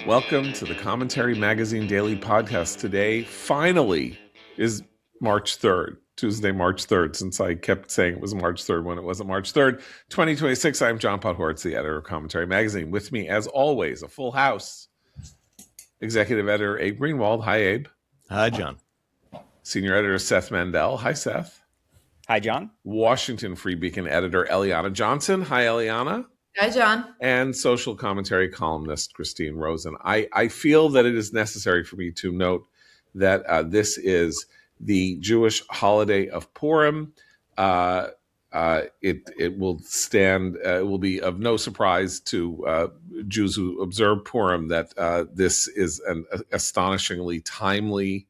Welcome to the Commentary Magazine Daily Podcast. Today, finally, is March 3rd, Tuesday, March 3rd, since I kept saying it was March 3rd when it wasn't March 3rd, 2026. I'm John Podhoretz, the editor of Commentary Magazine. With me, as always, a full house. Executive editor Abe Greenwald. Hi, Abe. Hi, John. Senior editor Seth Mandel. Hi, Seth. Hi, John. Washington Free Beacon editor Eliana Johnson. Hi, Eliana. Hi, John. And social commentary columnist Christine Rosen. I feel that it is necessary for me to note that this is the Jewish holiday of Purim. It will stand. It will be of no surprise to Jews who observe Purim that this is an astonishingly timely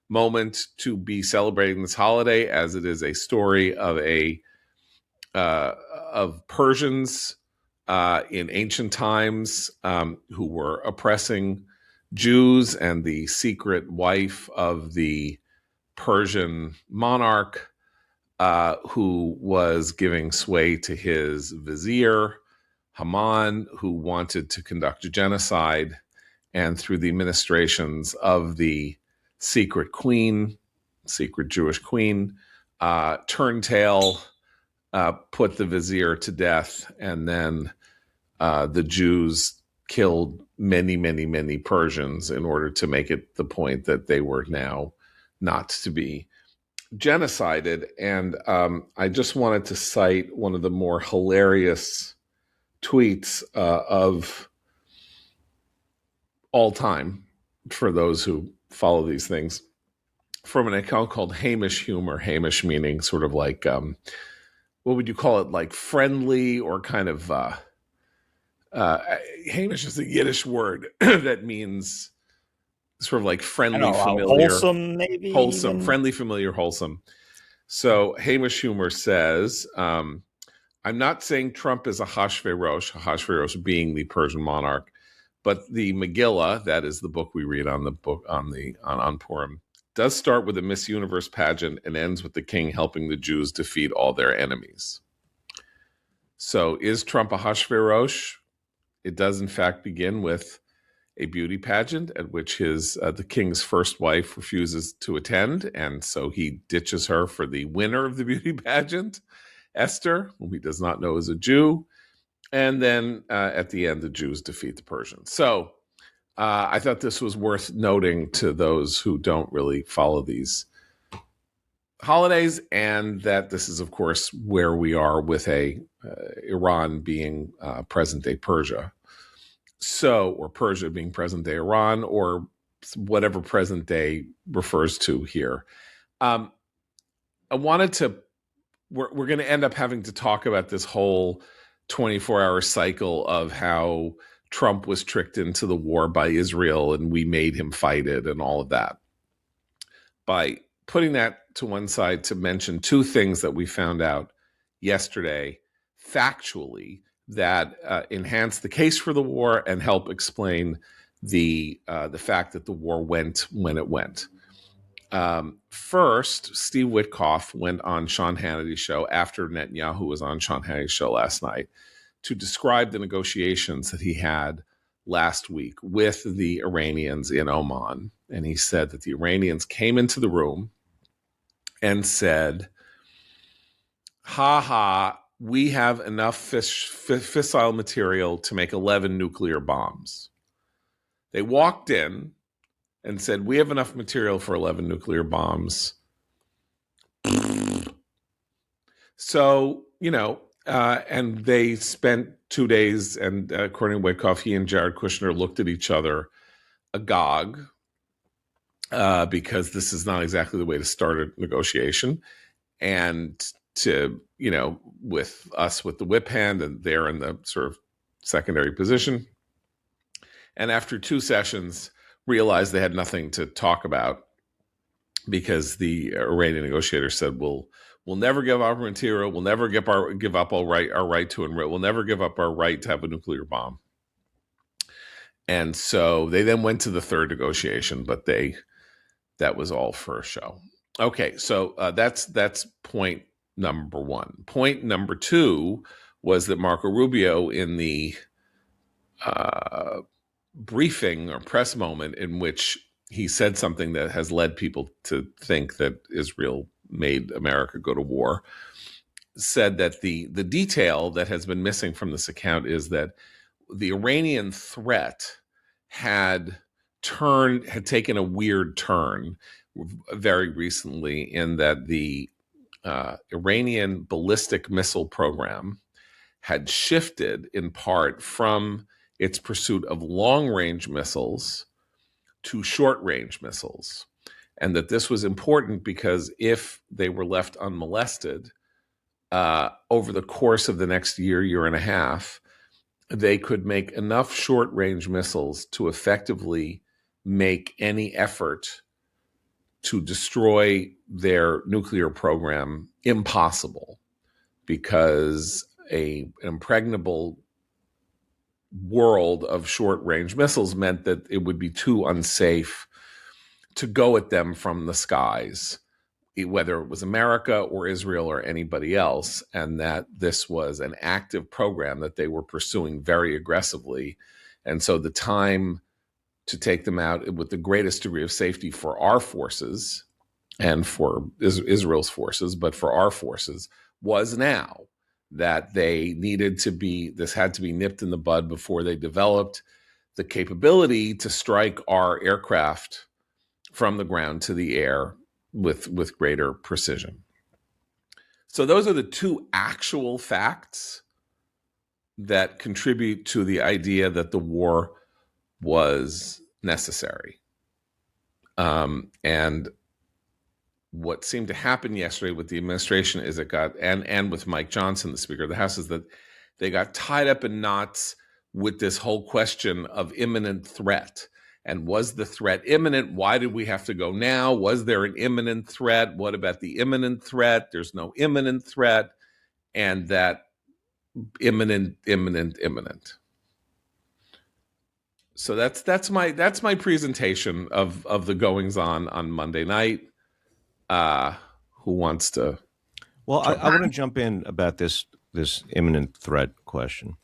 moment to be celebrating this holiday, as it is a story of Persians in ancient times who were oppressing Jews, and the secret wife of the Persian monarch who was giving sway to his vizier, Haman, who wanted to conduct a genocide, and through the ministrations of the secret Jewish queen, turned tail, put the vizier to death, and then the Jews killed many Persians in order to make it the point that they were now not to be genocided. And I just wanted to cite one of the more hilarious tweets of all time, for those who follow these things, from an account called Hamish Humor. Hamish meaning sort of like, what would you call it? Like friendly, or kind of, Hamish is a Yiddish word that means sort of like friendly, familiar, wholesome, maybe wholesome, even? Friendly, familiar, wholesome. So Hamish Humor says, I'm not saying Trump is a Hashverosh being the Persian monarch, but the Megillah, that is the book we read on Purim, does start with a Miss Universe pageant and ends with the king helping the Jews defeat all their enemies. So is Trump a Hashverosh? It does in fact begin with a beauty pageant at which the king's first wife refuses to attend, and so he ditches her for the winner of the beauty pageant, Esther, whom he does not know is a Jew. And then at the end, the Jews defeat the Persians. So I thought this was worth noting to those who don't really follow these holidays, and that this is, of course, where we are with Iran being present-day Persia. So, or Persia being present-day Iran, or whatever present-day refers to here. I wanted to, we're going to end up having to talk about this whole 24-hour cycle of how Trump was tricked into the war by Israel and we made him fight it and all of that. By putting that to one side, to mention two things that we found out yesterday factually that enhance the case for the war and help explain the fact that the war went when it went. First, Steve Witkoff went on Sean Hannity's show after Netanyahu was on Sean Hannity's show last night to describe the negotiations that he had last week with the Iranians in Oman. And he said that the Iranians came into the room and said, we have enough fissile material to make 11 nuclear bombs. They walked in and said, we have enough material for 11 nuclear bombs. So, and they spent 2 days, and according to Witkoff, he and Jared Kushner looked at each other agog, because this is not exactly the way to start a negotiation. And to, with us with the whip hand, and they're in the sort of secondary position. And after 2 sessions, realized they had nothing to talk about, because the Iranian negotiator said, we'll never give up our material. We'll never give up our right to enrich. We'll never give up our right to have a nuclear bomb. And so they then went to the third negotiation, but that was all for a show. Okay, so that's point number one. Point number two was that Marco Rubio, in the briefing or press moment in which he said something that has led people to think that Israel made America go to war, said that the detail that has been missing from this account is that the Iranian threat had taken a weird turn very recently, in that the Iranian ballistic missile program had shifted in part from its pursuit of long-range missiles to short-range missiles. And that this was important because if they were left unmolested over the course of the next year and a half, they could make enough short-range missiles to effectively make any effort to destroy their nuclear program impossible, because an impregnable world of short-range missiles meant that it would be too unsafe to go at them from the skies, whether it was America or Israel or anybody else, and that this was an active program that they were pursuing very aggressively. And so the time to take them out with the greatest degree of safety for our forces and for Israel's forces, but for our forces, was now. That they needed to be, this had to be nipped in the bud before they developed the capability to strike our aircraft from the ground to the air with greater precision. So those are the two actual facts that contribute to the idea that the war was necessary. And what seemed to happen yesterday with the administration is it got, and with Mike Johnson, the Speaker of the House, is that they got tied up in knots with this whole question of imminent threat. And was the threat imminent? Why did we have to go now? Was there an imminent threat? What about the imminent threat? There's no imminent threat. And that imminent. So that's my presentation of the goings on Monday night. Who wants to? Well, I want to jump in about this imminent threat question.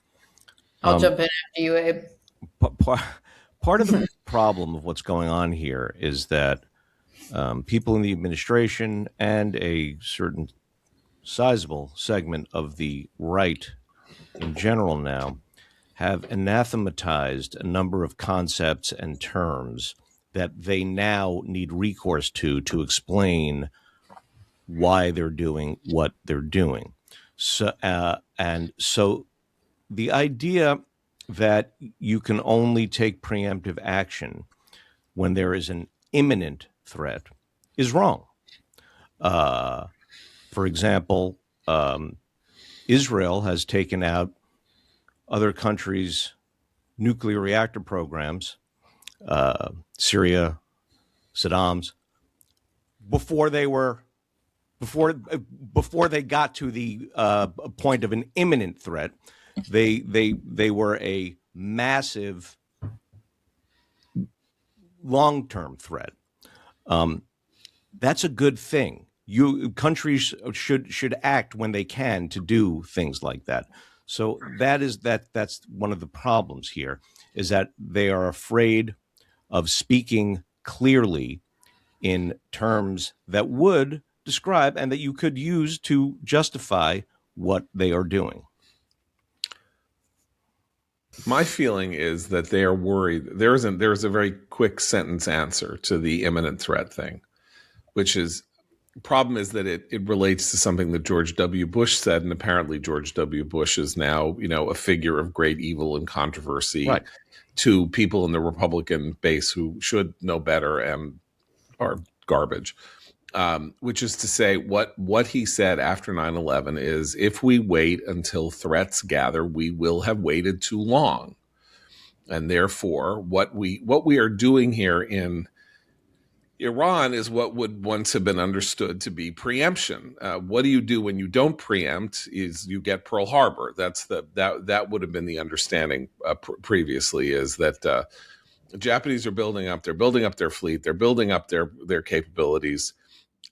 I'll jump in after you, Abe. Part of the problem of what's going on here is that people in the administration and a certain sizable segment of the right in general now have anathematized a number of concepts and terms that they now need recourse to explain why they're doing what they're doing. So the idea that you can only take preemptive action when there is an imminent threat is wrong. For example, Israel has taken out other countries' nuclear reactor programs, Syria, Saddam's, before they got to the point of an imminent threat. They were a massive long-term threat. That's a good thing. Countries should act when they can to do things like that. So that's one of the problems here, is that they are afraid of speaking clearly in terms that would describe and that you could use to justify what they are doing. My feeling is that they are worried. There's a very quick sentence answer to the imminent threat thing, which is, problem is that it relates to something that George W. Bush said, and apparently George W. Bush is now, a figure of great evil and controversy, right, to people in the Republican base who should know better and are garbage. Which is to say, what he said after 9/11 is, if we wait until threats gather, we will have waited too long, and therefore, what we are doing here in Iran is what would once have been understood to be preemption. What do you do when you don't preempt? Is you get Pearl Harbor. That would have been the understanding previously. Is that the Japanese are building up their fleet, they're building up their capabilities,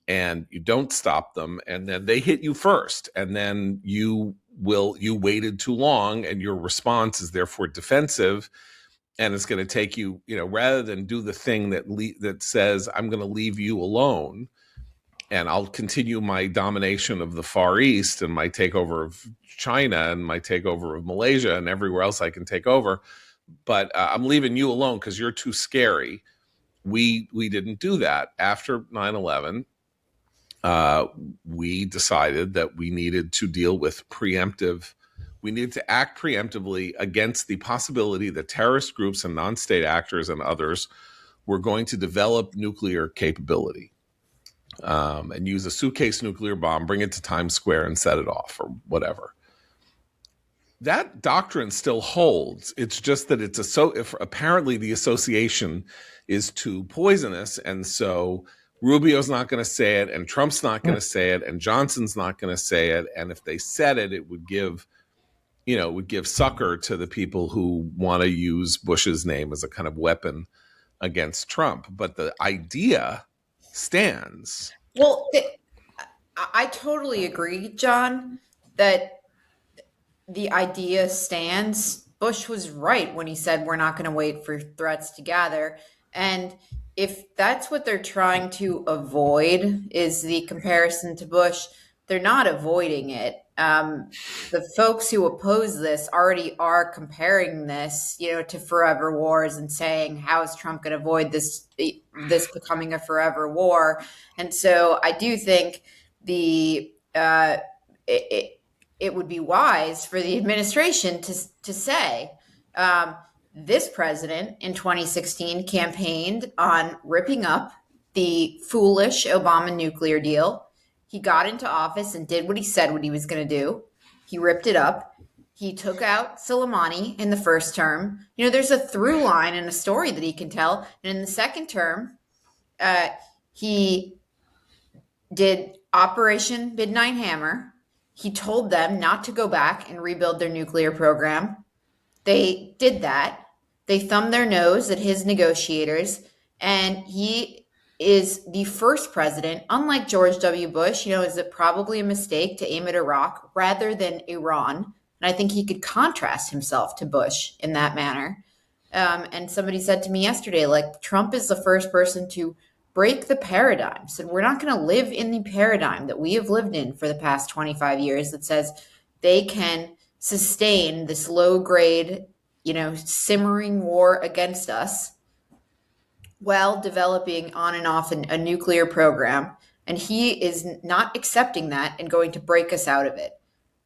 and you don't stop them, and then they hit you first, and then you waited too long, and your response is therefore defensive. and it's going to take you, rather than do the thing that says, I'm going to leave you alone and I'll continue my domination of the Far East and my takeover of China and my takeover of Malaysia and everywhere else I can take over, but I'm leaving you alone because you're too scary. We didn't do that. After 9/11, we decided that we needed to deal with we needed to act preemptively against the possibility that terrorist groups and non-state actors and others were going to develop nuclear capability. And use a suitcase nuclear bomb, bring it to Times Square and set it off or whatever. That doctrine still holds. It's just that if apparently the association is too poisonous. And so Rubio's not going to say it and Trump's not going to say it and Johnson's not going to say it. And if they said it, it would give succor to the people who want to use Bush's name as a kind of weapon against Trump. But the idea stands. Well, I totally agree, John, that the idea stands. Bush was right when he said we're not going to wait for threats to gather. And if that's what they're trying to avoid, is the comparison to Bush, they're not avoiding it. The folks who oppose this already are comparing this, to forever wars and saying, how is Trump going to avoid this becoming a forever war? And so I do think it would be wise for the administration to say, this president in 2016 campaigned on ripping up the foolish Obama nuclear deal. He got into office and did what he said what he was going to do. He ripped it up. He took out Soleimani in the first term. There's a through line and a story that he can tell. And in the second term, he did Operation Midnight Hammer. He told them not to go back and rebuild their nuclear program. They did that. They thumbed their nose at his negotiators. And he is the first president, unlike George W. Bush, is it probably a mistake to aim at Iraq rather than Iran? And I think he could contrast himself to Bush in that manner. And somebody said to me yesterday, Trump is the first person to break the paradigm. Said we're not going to live in the paradigm that we have lived in for the past 25 years that says they can sustain this low grade, simmering war against us while developing on and off a nuclear program. And he is not accepting that and going to break us out of it.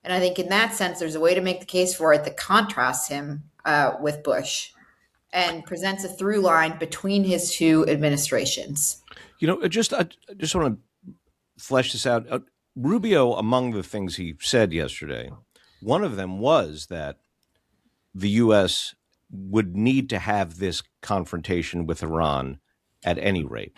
And I think in that sense, there's a way to make the case for it that contrasts him with Bush and presents a through line between his two administrations. I just want to flesh this out. Rubio, among the things he said yesterday, one of them was that the U.S. would need to have this confrontation with Iran at any rate.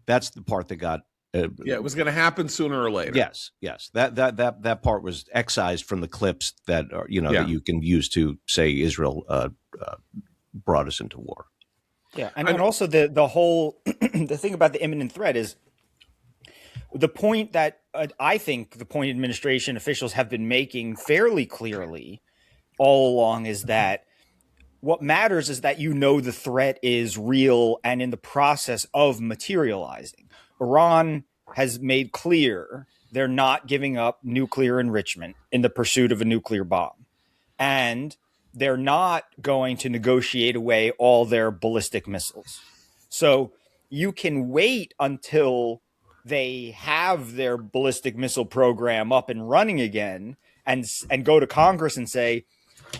That's the part that got. It was going to happen sooner or later. Yes. That part was excised from the clips that that you can use to say Israel brought us into war. Yeah, and also the whole the thing about the imminent threat is the point that I think the point administration officials have been making fairly clearly all along is that what matters is that the threat is real and in the process of materializing. Iran has made clear they're not giving up nuclear enrichment in the pursuit of a nuclear bomb. And they're not going to negotiate away all their ballistic missiles. So you can wait until they have their ballistic missile program up and running again and go to Congress and say,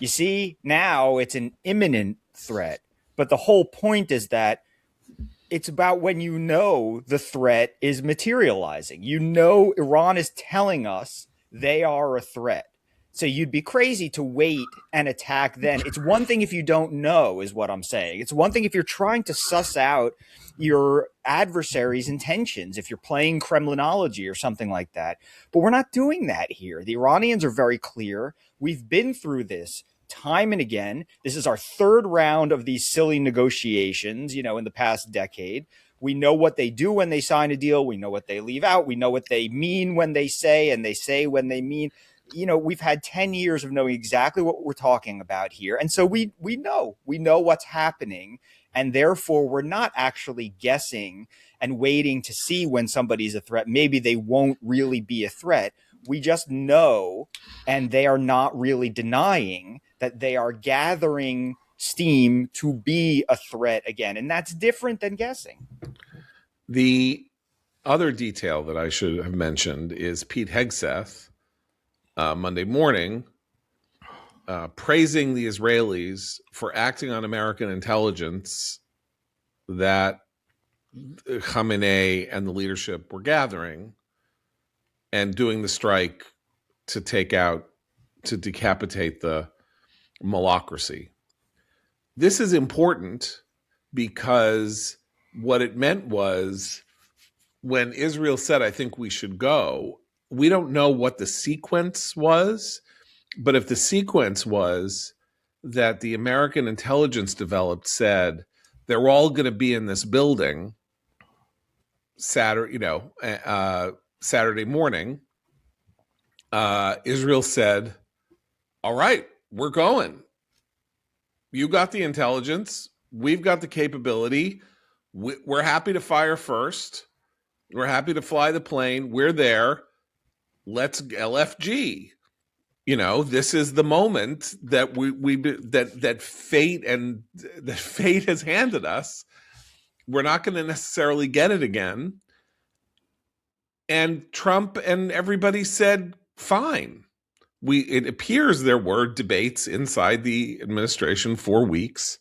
you see, now it's an imminent threat. But the whole point is that it's about when the threat is materializing. Iran is telling us they are a threat. So you'd be crazy to wait and attack then. It's one thing if you don't know, is what I'm saying. It's one thing if you're trying to suss out your adversary's intentions, if you're playing Kremlinology or something like that. But we're not doing that here. The Iranians are very clear. We've been through this time and again. This is our third round of these silly negotiations, in the past decade. We know what they do when they sign a deal. We know what they leave out. We know what they mean when they say, and they say when they mean. we've had 10 years of knowing exactly what we're talking about here. And so we know what's happening. And therefore, we're not actually guessing and waiting to see when somebody's a threat. Maybe they won't really be a threat. We just know, and they are not really denying that they are gathering steam to be a threat again. And that's different than guessing. The other detail that I should have mentioned is Pete Hegseth, Monday morning, praising the Israelis for acting on American intelligence that Khamenei and the leadership were gathering and doing the strike to decapitate the malocracy. This is important because what it meant was when Israel said, I think we should go, we don't know what the sequence was, but if the sequence was that the American intelligence developed said they're all going to be in this building Saturday morning, Israel said, all right, we're going. You got the intelligence. We've got the capability. We're happy to fire first. We're happy to fly the plane. We're there. Let's LFG. This is the moment that that fate has handed us. We're not going to necessarily get it again. And Trump and everybody said, fine. It appears there were debates inside the administration for weeks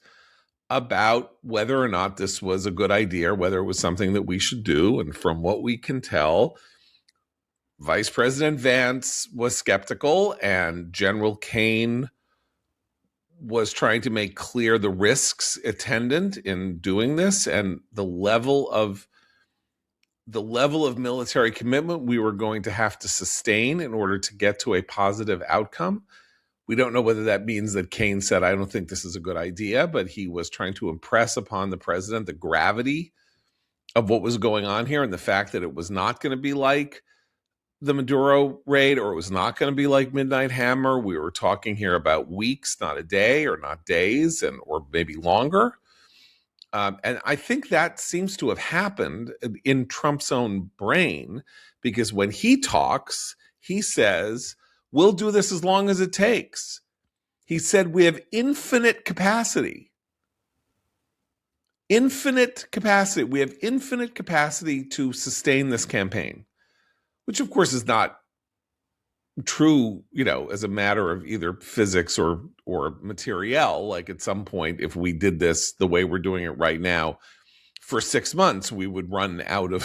about whether or not this was a good idea, whether it was something that we should do. And from what we can tell, Vice President Vance was skeptical and General Kane was trying to make clear the risks attendant in doing this and the level of military commitment we were going to have to sustain in order to get to a positive outcome. We don't know whether that means that Kane said, I don't think this is a good idea, but he was trying to impress upon the president the gravity of what was going on here and the fact that it was not going to be like the Maduro raid or it was not going to be like Midnight Hammer. We were talking here about weeks, not a day or not days, or maybe longer. And I think that seems to have happened in Trump's own brain, because when he talks, he says, we'll do this as long as it takes. He said, we have infinite capacity. Infinite capacity. We have infinite capacity to sustain this campaign, which of course is not true, as a matter of either physics or material. Like at some point, if we did this the way we're doing it right now for 6 months, we would run out of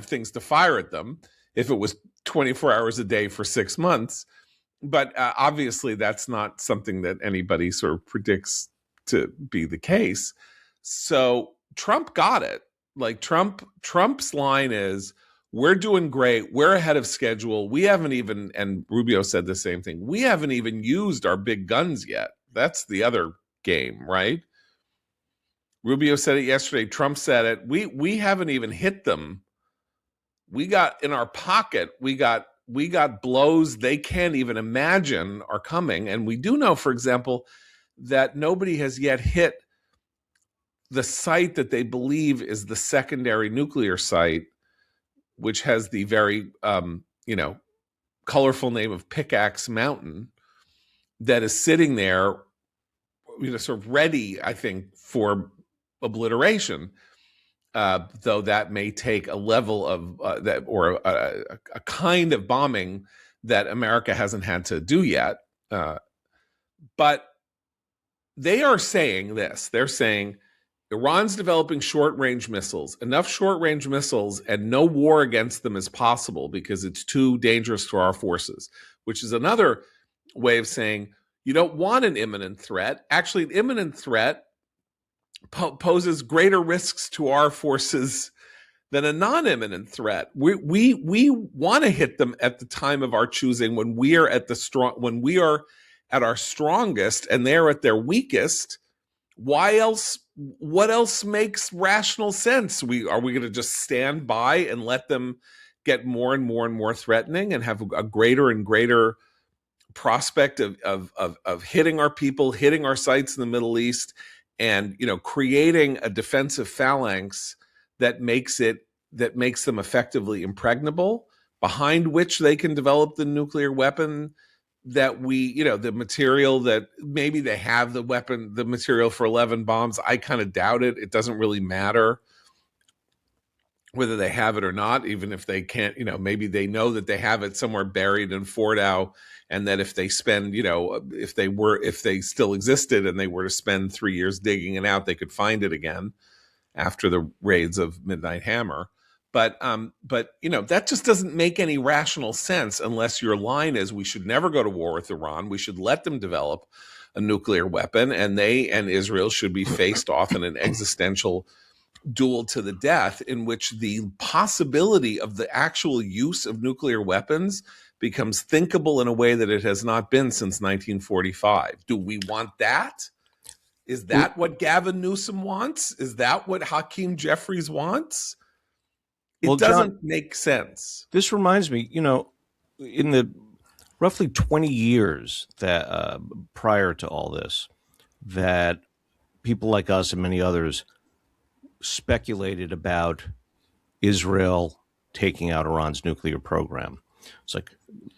things to fire at them if it was 24 hours a day for 6 months. But obviously that's not something that anybody sort of predicts to be the case. So Trump got it. Like Trump's line is, we're doing great. We're ahead of schedule. We haven't even, and Rubio said the same thing, we haven't even used our big guns yet. That's the other game, right? Rubio said it yesterday. Trump said it. We haven't even hit them. We got in our pocket. We got blows they can't even imagine are coming. And we do know, for example, that nobody has yet hit the site that they believe is the secondary nuclear site, which has the very, colorful name of Pickaxe Mountain, that is sitting there, sort of ready, I think, for obliteration. Though that may take a level of that or a kind of bombing that America hasn't had to do yet. But they are saying this. They're saying Iran's developing short-range missiles, enough short-range missiles, and no war against them is possible because it's too dangerous for our forces, which is another way of saying you don't want an imminent threat. Actually, an imminent threat poses greater risks to our forces than a non-imminent threat. We want to hit them at the time of our choosing when we are at our strongest and they're at their weakest. Why else? What else makes rational sense? Are we going to just stand by and let them get more and more and more threatening and have a greater and greater prospect of hitting our people, hitting our sites in the Middle East, and creating a defensive phalanx that makes them effectively impregnable, behind which they can develop the nuclear weapon that the material that maybe they have the material for 11 bombs. I kind of doubt it. It doesn't really matter whether they have it or not, even if they can't, maybe they know that they have it somewhere buried in Fordow, and that if they spend, if they still existed and they were to spend 3 years digging it out, they could find it again after the raids of Midnight Hammer. But that just doesn't make any rational sense unless your line is we should never go to war with Iran. We should let them develop a nuclear weapon, and they and Israel should be faced off in an existential duel to the death, in which the possibility of the actual use of nuclear weapons becomes thinkable in a way that it has not been since 1945. Do we want that? Is that what Gavin Newsom wants? Is that what Hakeem Jeffries wants? It doesn't make sense. This reminds me, in the roughly 20 years that prior to all this, that people like us and many others speculated about Israel taking out Iran's nuclear program. It's like,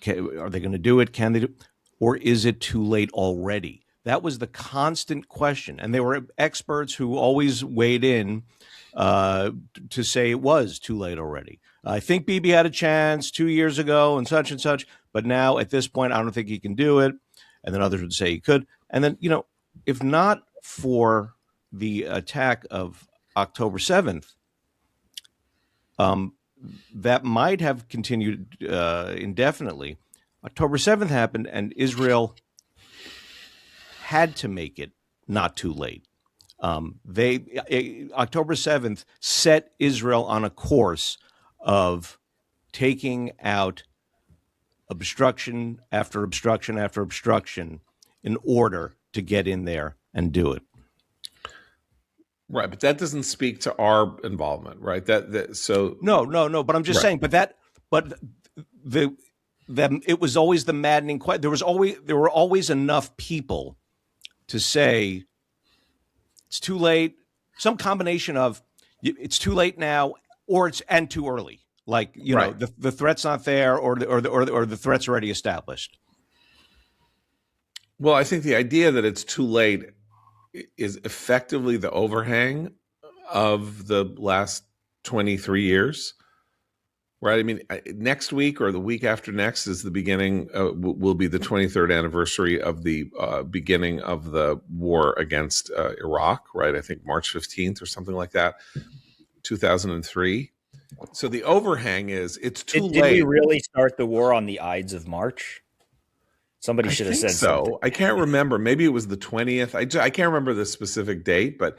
are they going to do it? Can they do it? Or is it too late already? That was the constant question. And there were experts who always weighed in to say it was too late already. I think Bibi had a chance 2 years ago and such, but now at this point, I don't think he can do it. And then others would say he could. And then, if not for the attack of October 7th, that might have continued indefinitely. October 7th happened, and Israel had to make it not too late. October 7th set Israel on a course of taking out obstruction after obstruction after obstruction in order to get in there and do it. Right, but that doesn't speak to our involvement, right? So no. But I'm just saying. But it was always the maddening question. There were always enough people to say it's too late. Some combination of it's too late now, or it's too early. Like the threat's not there, or the threat's already established. Well, I think the idea that it's too late is effectively the overhang of the last 23 years, right? I mean, next week or the week after next is the beginning, will be the 23rd anniversary of the beginning of the war against Iraq, right? I think March 15th or something like that, 2003. So the overhang is it's too late. Did we really start the war on the Ides of March? Somebody should have said so. something. I can't remember. Maybe it was the 20th. I can't remember the specific date, but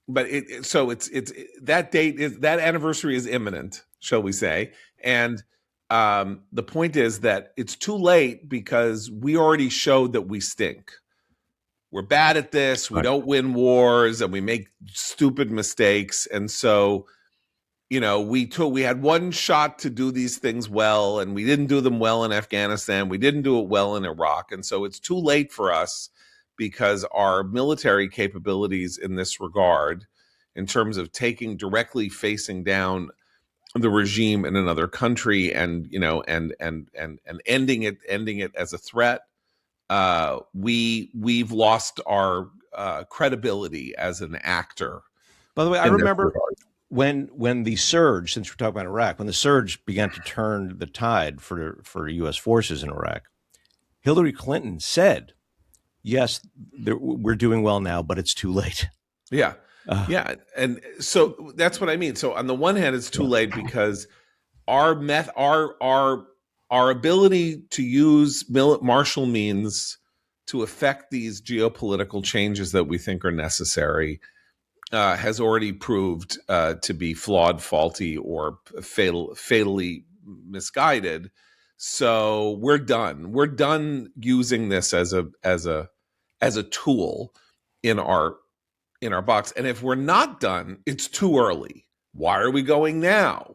it's that date is that anniversary is imminent, shall we say? And the point is that it's too late because we already showed that we stink. We're bad at this. We don't win wars, and we make stupid mistakes. And so, we had one shot to do these things well, and we didn't do them well in Afghanistan. We didn't do it well in Iraq. And so it's too late for us because our military capabilities in this regard, in terms of directly facing down the regime in another country and ending it as a threat, we've lost our credibility as an actor. By the way, I remember when the surge, since we're talking about Iraq, when the surge began to turn the tide for U.S. forces in Iraq, Hillary Clinton said, yes, we're doing well now, but it's too late. Yeah. Yeah. And so that's what I mean. So on the one hand, it's too late because our ability to use martial means to affect these geopolitical changes that we think are necessary has already proved to be flawed, faulty, or fatally misguided. So we're done. We're done using this as a tool in our box. And if we're not done, it's too early. Why are we going now?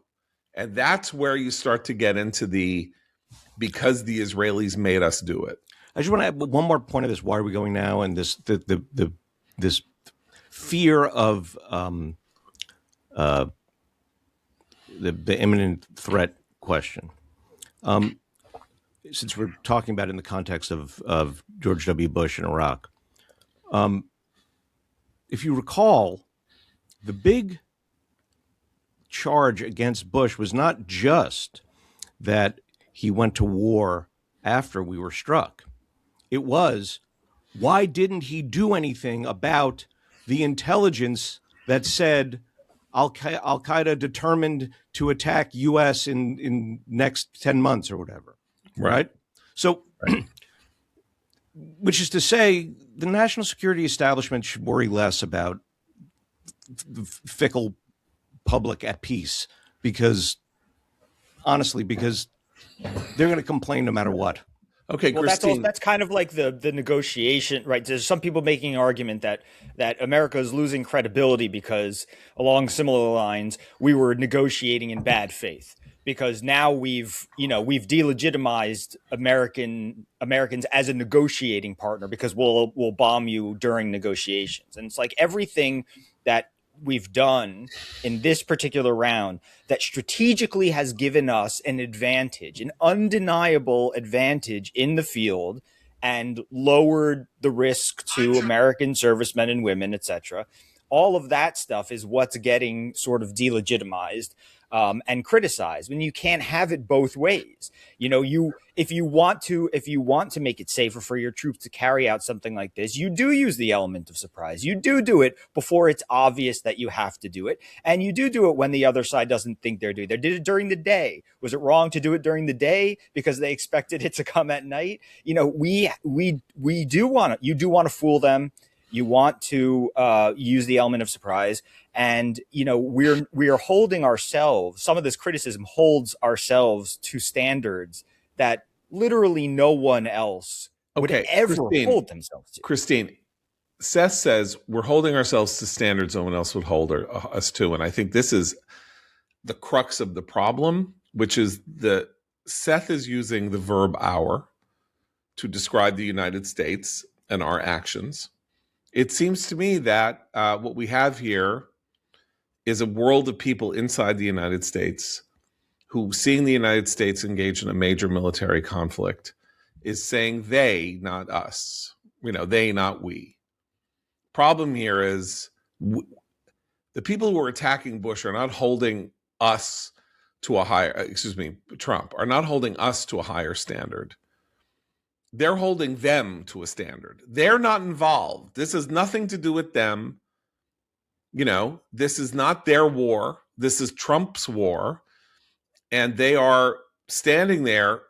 And that's where you start to get into because the Israelis made us do it. I just want to add one more point of this. Why are we going now? And this this fear of the imminent threat question. Since we're talking about it in the context of George W. Bush and Iraq, if you recall, the big charge against Bush was not just that he went to war after we were struck. It was, why didn't he do anything about the intelligence that said Al-Qaeda determined to attack U.S. in next 10 months or whatever, right? So, which is to say, the national security establishment should worry less about the fickle public at peace, because honestly, because they're going to complain no matter what. Okay, well, Christine. That's kind of like the negotiation, right? There's some people making an argument that America is losing credibility because, along similar lines, we were negotiating in bad faith, because now we've delegitimized Americans as a negotiating partner because we'll bomb you during negotiations, and it's like everything that we've done in this particular round that strategically has given us an advantage, an undeniable advantage in the field, and lowered the risk to American servicemen and women, etc. All of that stuff is what's getting sort of delegitimized and criticized. When you can't have it both ways, if you want to make it safer for your troops to carry out something like this, you do use the element of surprise. You do it before it's obvious that you have to do it, and you do it when the other side doesn't think they're doing. They did it during the day. Was it wrong to do it during the day because they expected it to come at night? You do want to fool them. You want to use the element of surprise, and we are holding ourselves. Some of this criticism holds ourselves to standards that literally no one else would ever hold themselves to. Christine, Seth says we're holding ourselves to standards no one else would hold us to, and I think this is the crux of the problem, which is Seth is using the verb "our" to describe the United States and our actions. It seems to me that what we have here is a world of people inside the United States who, seeing the United States engage in a major military conflict, is saying they, not us. They, not we. Problem here is the people who are attacking Bush are not holding us to a higher, Trump, are not holding us to a higher standard. They're holding them to a standard. They're not involved. This has nothing to do with them. This is not their war. This is Trump's war. And they are standing there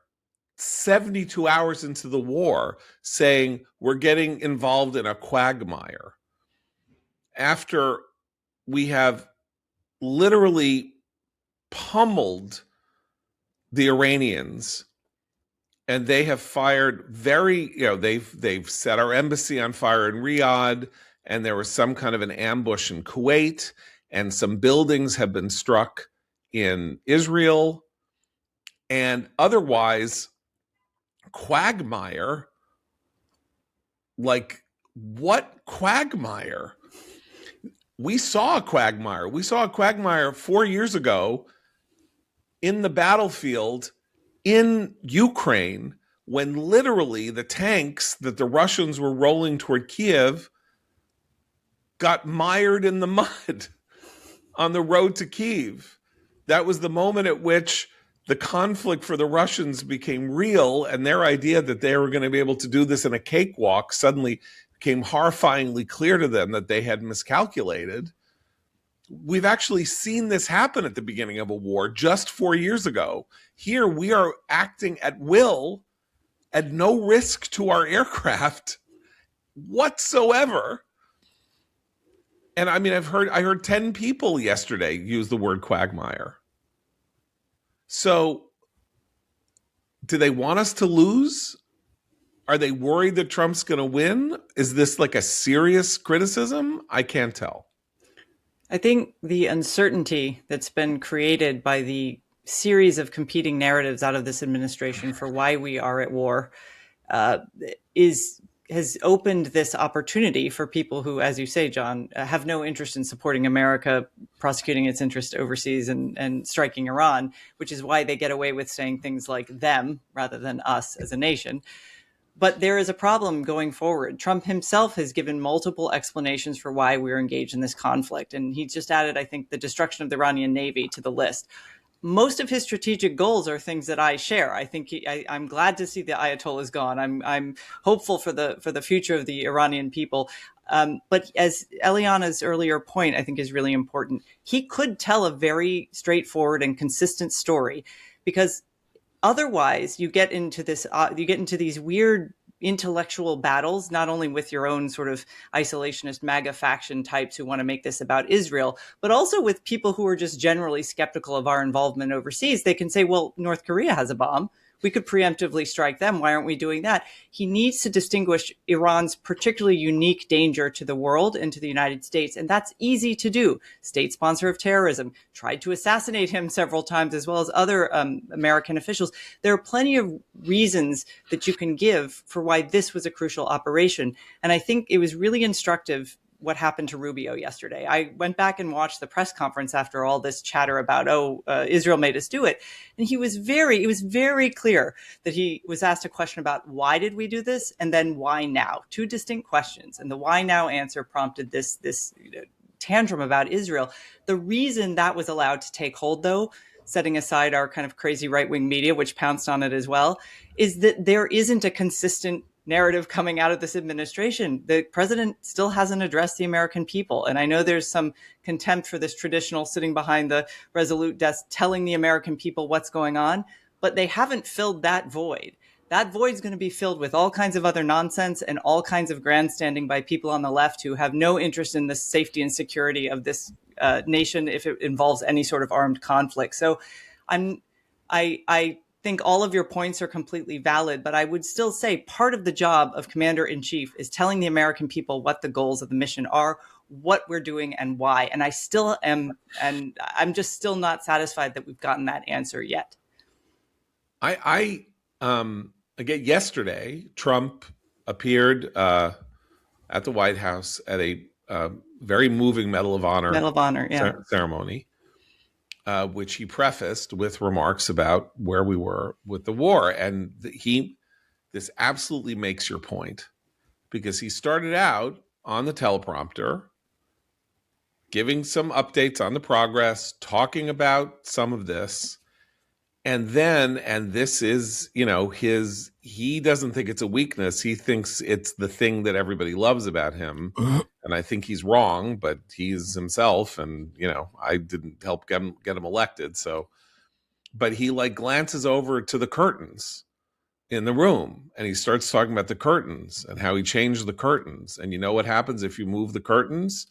72 hours into the war saying we're getting involved in a quagmire after we have literally pummeled the Iranians. And they have fired they've set our embassy on fire in Riyadh, and there was some kind of an ambush in Kuwait, and some buildings have been struck in Israel, and otherwise quagmire. Like, what quagmire? We saw a quagmire. We saw a quagmire 4 years ago in the battlefield in Ukraine, when literally the tanks that the Russians were rolling toward Kiev got mired in the mud on the road to Kiev. That was the moment at which the conflict for the Russians became real, and their idea that they were going to be able to do this in a cakewalk suddenly became horrifyingly clear to them that they had miscalculated. We've actually seen this happen at the beginning of a war just 4 years ago. Here we are acting at will, at no risk to our aircraft whatsoever. And I heard 10 people yesterday use the word quagmire. So do they want us to lose? Are they worried that Trump's going to win? Is this like a serious criticism? I can't tell. I think the uncertainty that's been created by the series of competing narratives out of this administration for why we are at war has opened this opportunity for people who, as you say, John, have no interest in supporting America, prosecuting its interest overseas and striking Iran, which is why they get away with saying things like them rather than us as a nation. But there is a problem going forward. Trump himself has given multiple explanations for why we're engaged in this conflict. And he just added, I think, the destruction of the Iranian Navy to the list. Most of his strategic goals are things that I share. I think I'm glad to see the Ayatollah is gone. I'm hopeful for the future of the Iranian people. But as Eliana's earlier point, I think is really important. He could tell a very straightforward and consistent story, because otherwise you get into these weird intellectual battles, not only with your own sort of isolationist MAGA faction types who want to make this about Israel, but also with people who are just generally skeptical of our involvement overseas. They can say, well, North Korea has a bomb. We could preemptively strike them. Why aren't we doing that? He needs to distinguish Iran's particularly unique danger to the world and to the United States. And that's easy to do. State sponsor of terrorism, tried to assassinate him several times, as well as other American officials. There are plenty of reasons that you can give for why this was a crucial operation. And I think it was really instructive what happened to Rubio yesterday. I went back and watched the press conference after all this chatter about, Israel made us do it. And it was very clear that he was asked a question about why did we do this? And then why now? Two distinct questions. And the why now answer prompted this tantrum about Israel. The reason that was allowed to take hold, though, setting aside our kind of crazy right-wing media, which pounced on it as well, is that there isn't a consistent narrative coming out of this administration. The president still hasn't addressed the American people. And I know there's some contempt for this traditional sitting behind the resolute desk telling the American people what's going on, but they haven't filled that void. That void is going to be filled with all kinds of other nonsense and all kinds of grandstanding by people on the left who have no interest in the safety and security of this nation if it involves any sort of armed conflict. So I think all of your points are completely valid, but I would still say part of the job of Commander-in-Chief is telling the American people what the goals of the mission are, what we're doing, and why. And I still am, and I'm just still not satisfied that we've gotten that answer yet. Again, yesterday, Trump appeared at the White House at a very moving Medal of Honor ceremony, which he prefaced with remarks about where we were with the war. And this absolutely makes your point, because he started out on the teleprompter, giving some updates on the progress, talking about some of this. And this is, he doesn't think it's a weakness. He thinks it's the thing that everybody loves about him. And I think he's wrong, but he's himself. And, I didn't help get him elected. So, but he glances over to the curtains in the room and he starts talking about the curtains and how he changed the curtains. And you know what happens if you move the curtains?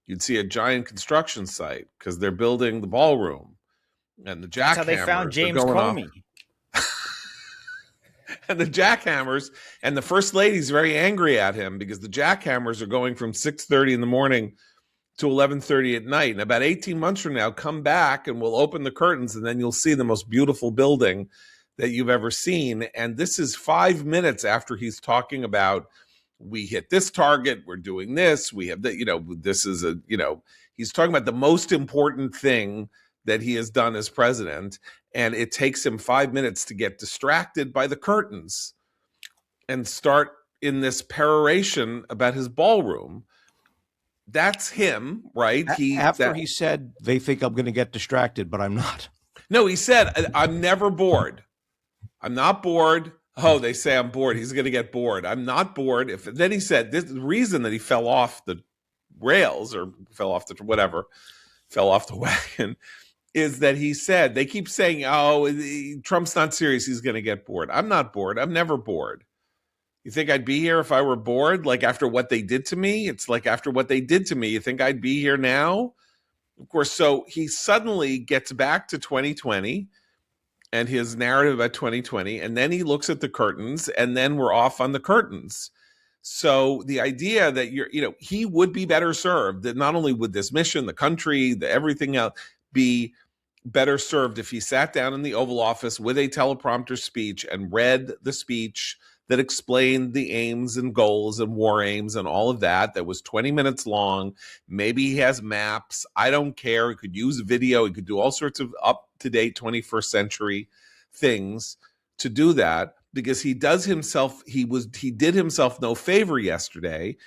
You'd see a giant construction site because they're building the ballroom. And the jackhammers. That's how they found James Comey. And the jackhammers, and the first lady's very angry at him because the jackhammers are going from 6:30 in the morning to 11:30 at night. And about 18 months from now, come back and we'll open the curtains and then you'll see the most beautiful building that you've ever seen. And this is 5 minutes after he's talking about, we hit this target, we're doing this, we have that, this is he's talking about the most important thing that he has done as president, and it takes him 5 minutes to get distracted by the curtains and start in this peroration about his ballroom. That's him, right? He said, they think I'm going to get distracted, but I'm not. No, he said, I'm never bored. I'm not bored. Oh, they say I'm bored. He's going to get bored. I'm not bored. Then he said, the reason that he fell off the rails or fell off the wagon, is that he said, they keep saying, Trump's not serious, he's going to get bored. I'm not bored. I'm never bored. You think I'd be here if I were bored? After what they did to me? It's after what they did to me, you think I'd be here now? Of course, so he suddenly gets back to 2020 and his narrative about 2020, and then he looks at the curtains, and then we're off on the curtains. So the idea that he would be better served, that not only would this mission, the country, everything else be better served if he sat down in the Oval Office with a teleprompter speech and read the speech that explained the aims and goals and war aims and all of that. That was 20 minutes long. Maybe he has maps. I don't care. He could use video. He could do all sorts of up-to-date 21st century things to do that, because he did himself no favor yesterday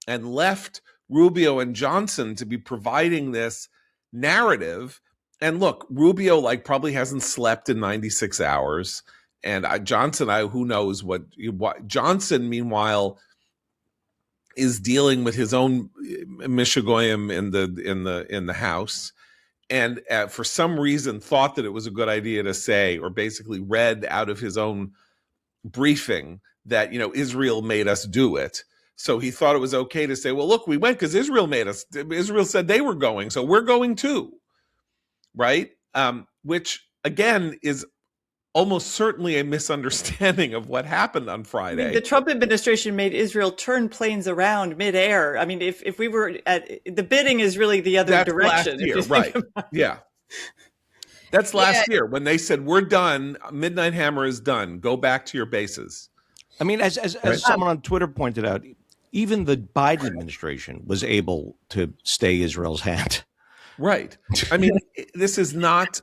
and left Rubio and Johnson to be providing this narrative. And look, Rubio probably hasn't slept in 96 hours. And Johnson, who knows what Johnson, meanwhile, is dealing with his own Mishigoyim in the House, and for some reason thought that it was a good idea to say, or basically read out of his own briefing, that Israel made us do it. So he thought it was okay to say, well, look, we went because Israel made us. Israel said they were going, so we're going too, right? Which again is almost certainly a misunderstanding of what happened on Friday. I mean, the Trump administration made Israel turn planes around midair. I mean, if we were the bidding is really the other direction. Last year, right? Yeah, that's last year when they said, "We're done. Midnight Hammer is done. Go back to your bases." I mean, as someone on Twitter pointed out, even the Biden administration was able to stay Israel's hand. Right. I mean, this is not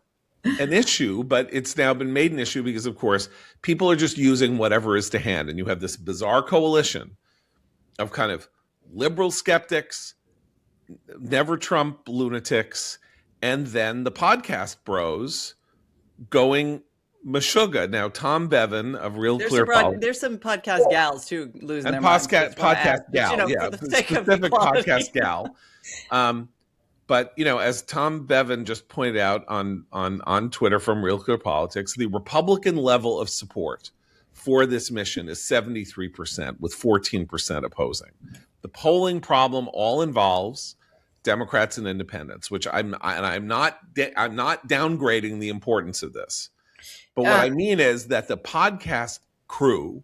an issue, but it's now been made an issue because, of course, people are just using whatever is to hand. And you have this bizarre coalition of kind of liberal skeptics, never Trump lunatics, and then the podcast bros going Meshuggah. Now, Tom Bevan of Real Clear Politics. There's some podcast gals too losing their minds. Podcast gal, yeah, specific podcast gal. But as Tom Bevan just pointed out on Twitter from Real Clear Politics, the Republican level of support for this mission is 73%, with 14% opposing. The polling problem all involves Democrats and independents, which I'm not downgrading the importance of this. But what I mean is that the podcast crew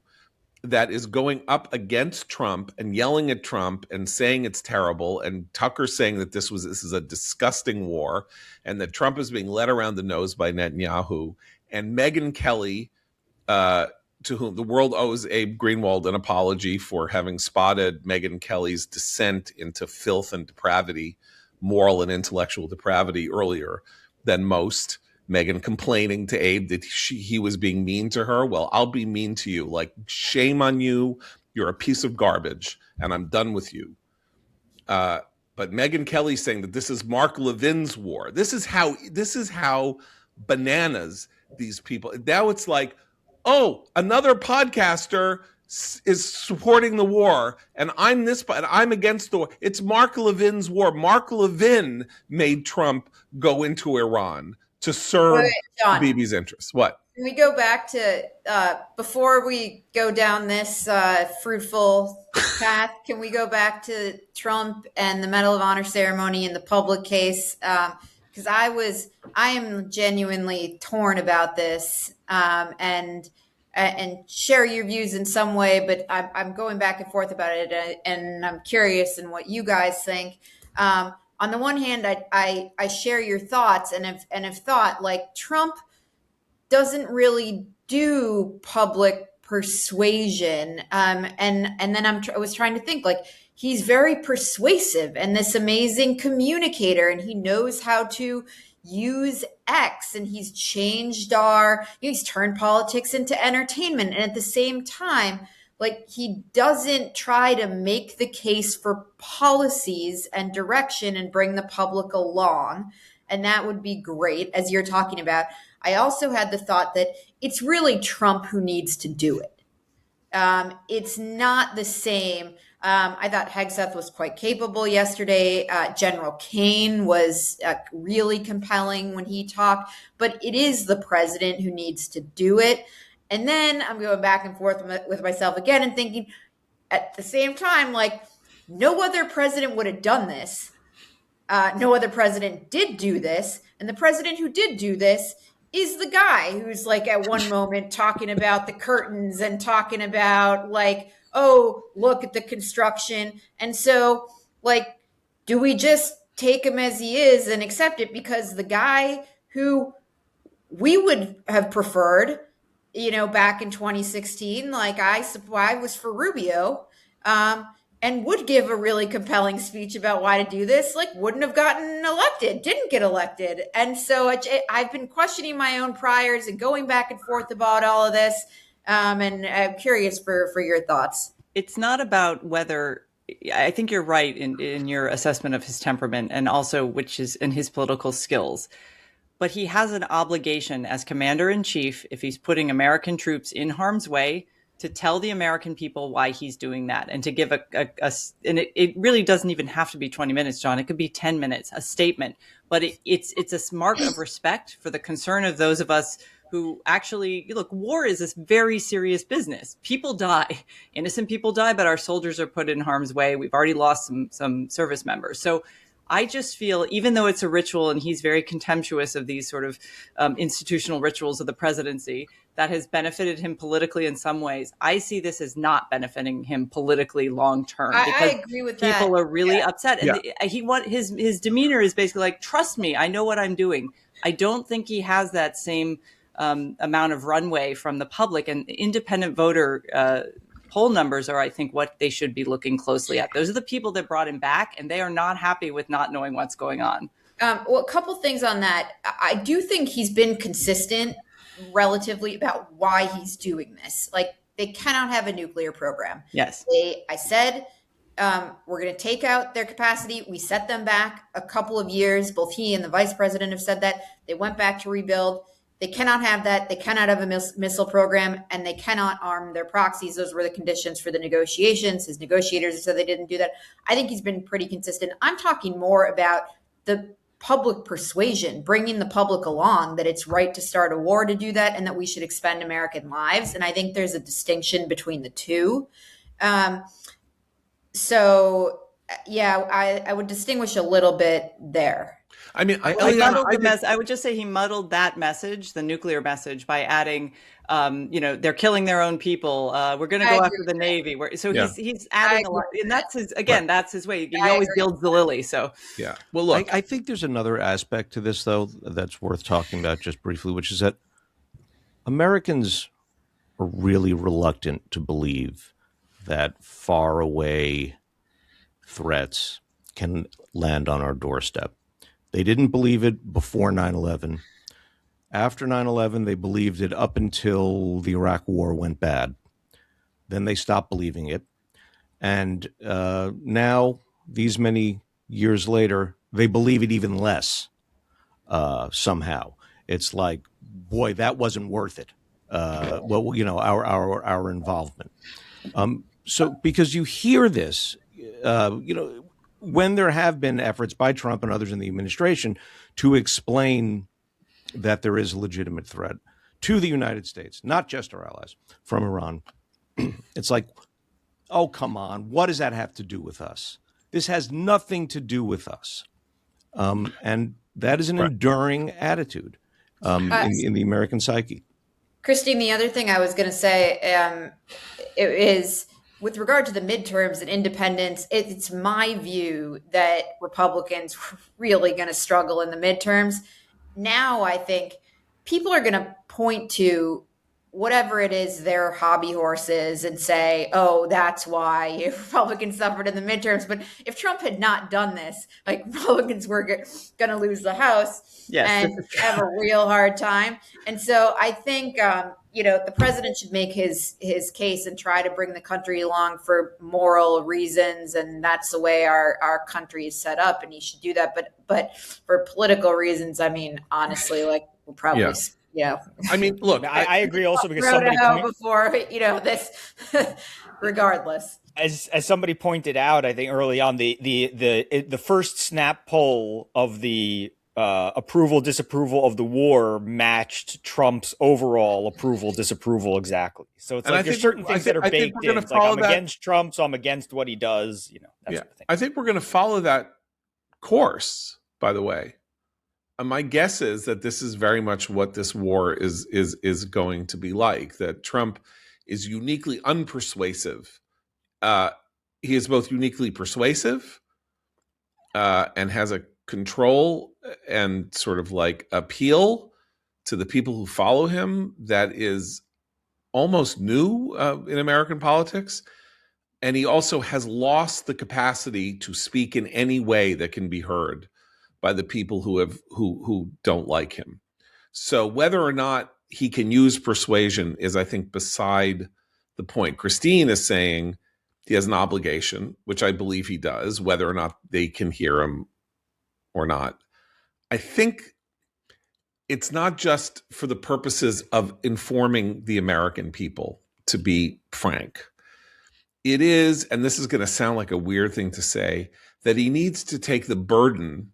that is going up against Trump and yelling at Trump and saying it's terrible, and Tucker saying that this is a disgusting war, and that Trump is being led around the nose by Netanyahu, and Megyn Kelly, to whom the world owes Abe Greenwald an apology for having spotted Megyn Kelly's descent into filth and depravity, moral and intellectual depravity, earlier than most. Megyn complaining to Abe that he was being mean to her. Well, I'll be mean to you. Shame on you. You're a piece of garbage, and I'm done with you. But Megyn Kelly saying that this is Mark Levin's war. This is how bananas these people. Now it's like, oh, another podcaster is supporting the war, and I'm against the war. It's Mark Levin's war. Mark Levin made Trump go into Iran to serve Bibi's interests. What? Can we go back to, before we go down this fruitful path, can we go back to Trump and the Medal of Honor ceremony in the public case? Because I am genuinely torn about this, and share your views in some way, but I'm going back and forth about it, and I'm curious in what you guys think. On the one hand, I share your thoughts, and have thought Trump doesn't really do public persuasion, and then I was trying to think he's very persuasive and this amazing communicator, and he knows how to use X, and he's changed he's turned politics into entertainment, and at the same time, he doesn't try to make the case for policies and direction and bring the public along. And that would be great, as you're talking about. I also had the thought that it's really Trump who needs to do it. It's not the same. I thought Hegseth was quite capable yesterday. General Kane was really compelling when he talked, but it is the president who needs to do it. And then I'm going back and forth with myself again and thinking at the same time, no other president would have done this. No other president did do this. And the president who did do this is the guy who's at one moment talking about the curtains and talking about oh, look at the construction. And so do we just take him as he is and accept it because the guy who we would have preferred, back in 2016, like I was for Rubio, and would give a really compelling speech about why to do this, like wouldn't have gotten elected, didn't get elected. And so I've been questioning my own priors and going back and forth about all of this. And I'm curious for your thoughts. It's not about whether, I think you're right in your assessment of his temperament and also which is in his political skills. But he has an obligation as commander in chief, if he's putting American troops in harm's way, to tell the American people why he's doing that and to give and it really doesn't even have to be 20 minutes, John. It could be 10 minutes, a statement. But it's a mark of respect for the concern of those of us who actually, look, war is this very serious business. People die, innocent people die, but our soldiers are put in harm's way. We've already lost some service members. So I just feel, even though it's a ritual and he's very contemptuous of these sort of institutional rituals of the presidency that has benefited him politically in some ways, I see this as not benefiting him politically long term. I agree with that. People are really upset. And his demeanor is basically like, trust me, I know what I'm doing. I don't think he has that same amount of runway from the public, and independent voter poll numbers are, I think, what they should be looking closely at. Those are the people that brought him back, and they are not happy with not knowing what's going on. Well, a couple things on that. I do think he's been consistent relatively about why he's doing this. Like, they cannot have a nuclear program. Yes. I said, we're going to take out their capacity. We set them back a couple of years. Both he and the vice president have said that. They went back to rebuild. They cannot have that. They cannot have a missile program, and they cannot arm their proxies. Those were the conditions for the negotiations. His negotiators said they didn't do that. I think he's been pretty consistent. I'm talking more about the public persuasion, bringing the public along that it's right to start a war to do that, and that we should expend American lives. And I think there's a distinction between the two. So, yeah, I would distinguish a little bit there. I mean, I would just say he muddled that message, the nuclear message, by adding, they're killing their own people. We're going to go after the Navy. He's adding a lot, and that's his way. He always builds the lily. So yeah. Well, look, I think there's another aspect to this, though, that's worth talking about just briefly, which is that Americans are really reluctant to believe that far away threats can land on our doorstep. They didn't believe it before 9/11. After 9/11, they believed it up until the Iraq War went bad. Then they stopped believing it. And now, these many years later, they believe it even less somehow. It's like, boy, that wasn't worth it. Our involvement. So because you hear this, when there have been efforts by Trump and others in the administration to explain that there is a legitimate threat to the United States, not just our allies, from Iran, it's like, oh, come on. What does that have to do with us? This has nothing to do with us. And that is an enduring attitude in the American psyche. Christine, the other thing I was going to say is, with regard to the midterms and independence, it's my view that Republicans were really going to struggle in the midterms. Now I think people are going to point to whatever it is their hobby horse is and say, oh, that's why Republicans suffered in the midterms. But if Trump had not done this, like, Republicans were going to lose the House and have a real hard time. And so I think, the president should make his case and try to bring the country along for moral reasons. And that's the way our country is set up. And he should do that. But for political reasons, I mean, honestly, like, we'll probably... Yeah. I mean, look, I agree also because somebody before this, regardless. As somebody pointed out, I think early on, the first snap poll of the approval disapproval of the war matched Trump's overall approval disapproval exactly. So it's like there's certain things that are baked in. It's like, I'm against Trump, so I'm against what he does. That sort of thing. I think we're going to follow that course. By the way. My guess is that this is very much what this war is going to be like, that Trump is uniquely unpersuasive. He is both uniquely persuasive and has a control and sort of like appeal to the people who follow him that is almost new in American politics. And he also has lost the capacity to speak in any way that can be heard by the people who don't like him. So whether or not he can use persuasion is, I think, beside the point. Christine is saying he has an obligation, which I believe he does, whether or not they can hear him or not. I think it's not just for the purposes of informing the American people, to be frank. It is, and this is going to sound like a weird thing to say, that he needs to take the burden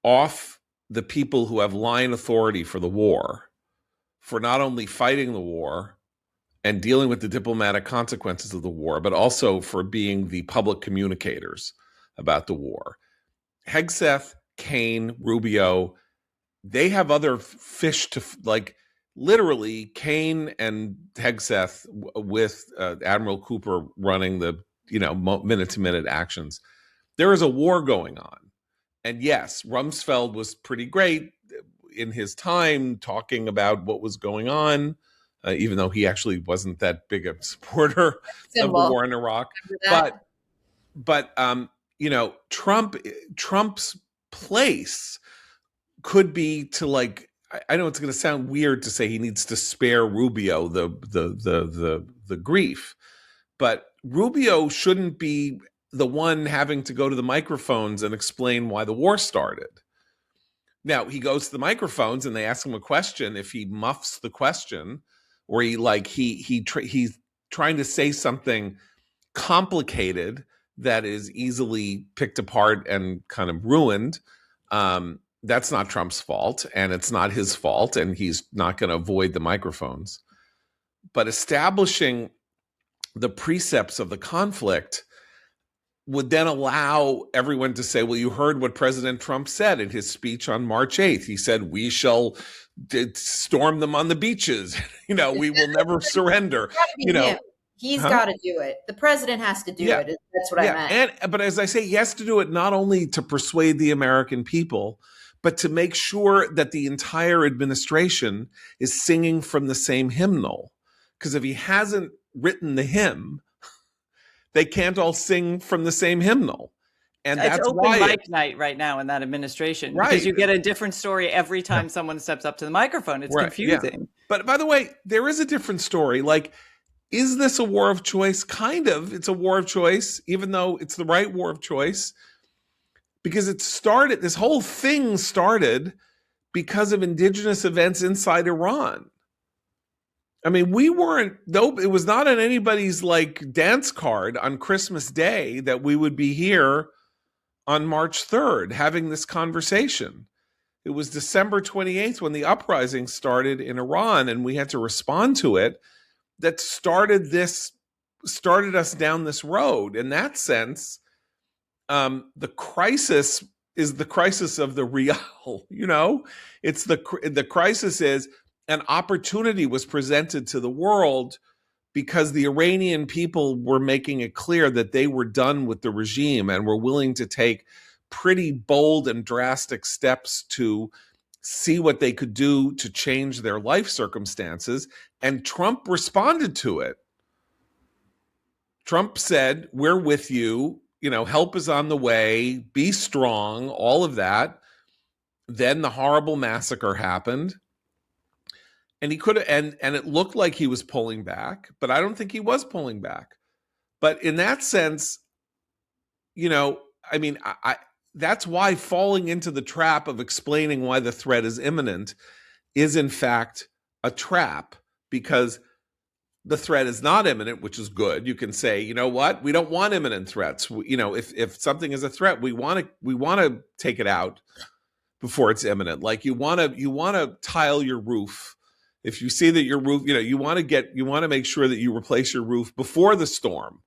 off the people who have line authority for the war, for not only fighting the war and dealing with the diplomatic consequences of the war, but also for being the public communicators about the war. Hegseth, Kane, Rubio, they have other fish to, like, literally Kane and Hegseth with Admiral Cooper running the, minute-to-minute actions. There is a war going on. And yes, Rumsfeld was pretty great in his time talking about what was going on, even though he actually wasn't that big a supporter of the war in Iraq. But Trump's place could be to, like, I know it's going to sound weird to say he needs to spare Rubio the grief, but Rubio shouldn't be the one having to go to the microphones and explain why the war started. Now, he goes to the microphones and they ask him a question. If he muffs the question, or he's trying to say something complicated that is easily picked apart and kind of ruined, that's not Trump's fault, and it's not his fault, and he's not going to avoid the microphones. But establishing the precepts of the conflict would then allow everyone to say, well, you heard what President Trump said in his speech on March 8th. He said, we shall storm them on the beaches. We will never surrender. He's got to do it. The president has to do it. That's what I meant. But as I say, he has to do it not only to persuade the American people, but to make sure that the entire administration is singing from the same hymnal. Because if he hasn't written the hymn, they can't all sing from the same hymnal. And it's that's open why mic night right now in that administration, right? Because you get a different story every time someone steps up to the microphone. It's confusing. Yeah. But by the way, there is a different story. Like, is this a war of choice? Kind of. It's a war of choice, even though it's the right war of choice. Because this whole thing started because of indigenous events inside Iran. I mean, it was not on anybody's dance card on Christmas Day that we would be here on March 3rd having this conversation. It was December 28th when the uprising started in Iran, and we had to respond to it, that started us down this road. In that sense, the crisis is the crisis of the real, it's the crisis is an opportunity was presented to the world because the Iranian people were making it clear that they were done with the regime and were willing to take pretty bold and drastic steps to see what they could do to change their life circumstances. And Trump responded to it. Trump said, we're with you, help is on the way, be strong, all of that. Then the horrible massacre happened. And he could have, and it looked like he was pulling back, but I don't think he was pulling back. But in that sense, that's why falling into the trap of explaining why the threat is imminent is in fact a trap, because the threat is not imminent, which is good. You can say, you know what, we don't want imminent threats. If something is a threat, we want to take it out before it's imminent. Like you want to tile your roof. If you see that your roof, you want to make sure that you replace your roof before the storm,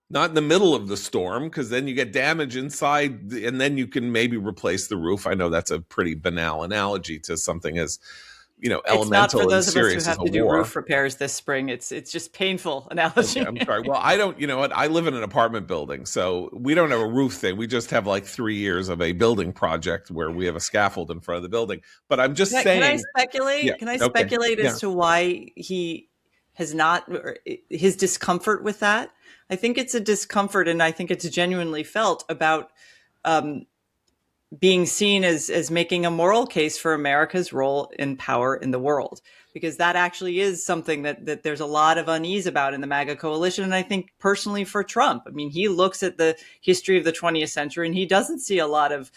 not in the middle of the storm, because then you get damage inside and then you can maybe replace the roof. I know that's a pretty banal analogy to something as It's not for elemental and those of us who serious as have a to do war. roof repairs this spring. It's just painful analogy. Okay, I'm sorry. Well, I don't, you know what? I live in an apartment building, so we don't have a roof thing. We just have like 3 years of a building project where we have a scaffold in front of the building. But I'm just saying. Can I speculate? Yeah, Can I okay, speculate yeah. as to why he has not, or his discomfort with that? I think it's a discomfort, and I think it's genuinely felt about being seen as making a moral case for America's role in power in the world, because that actually is something that there's a lot of unease about in the MAGA coalition. And I think personally for Trump, I mean, he looks at the history of the 20th century and he doesn't see a lot of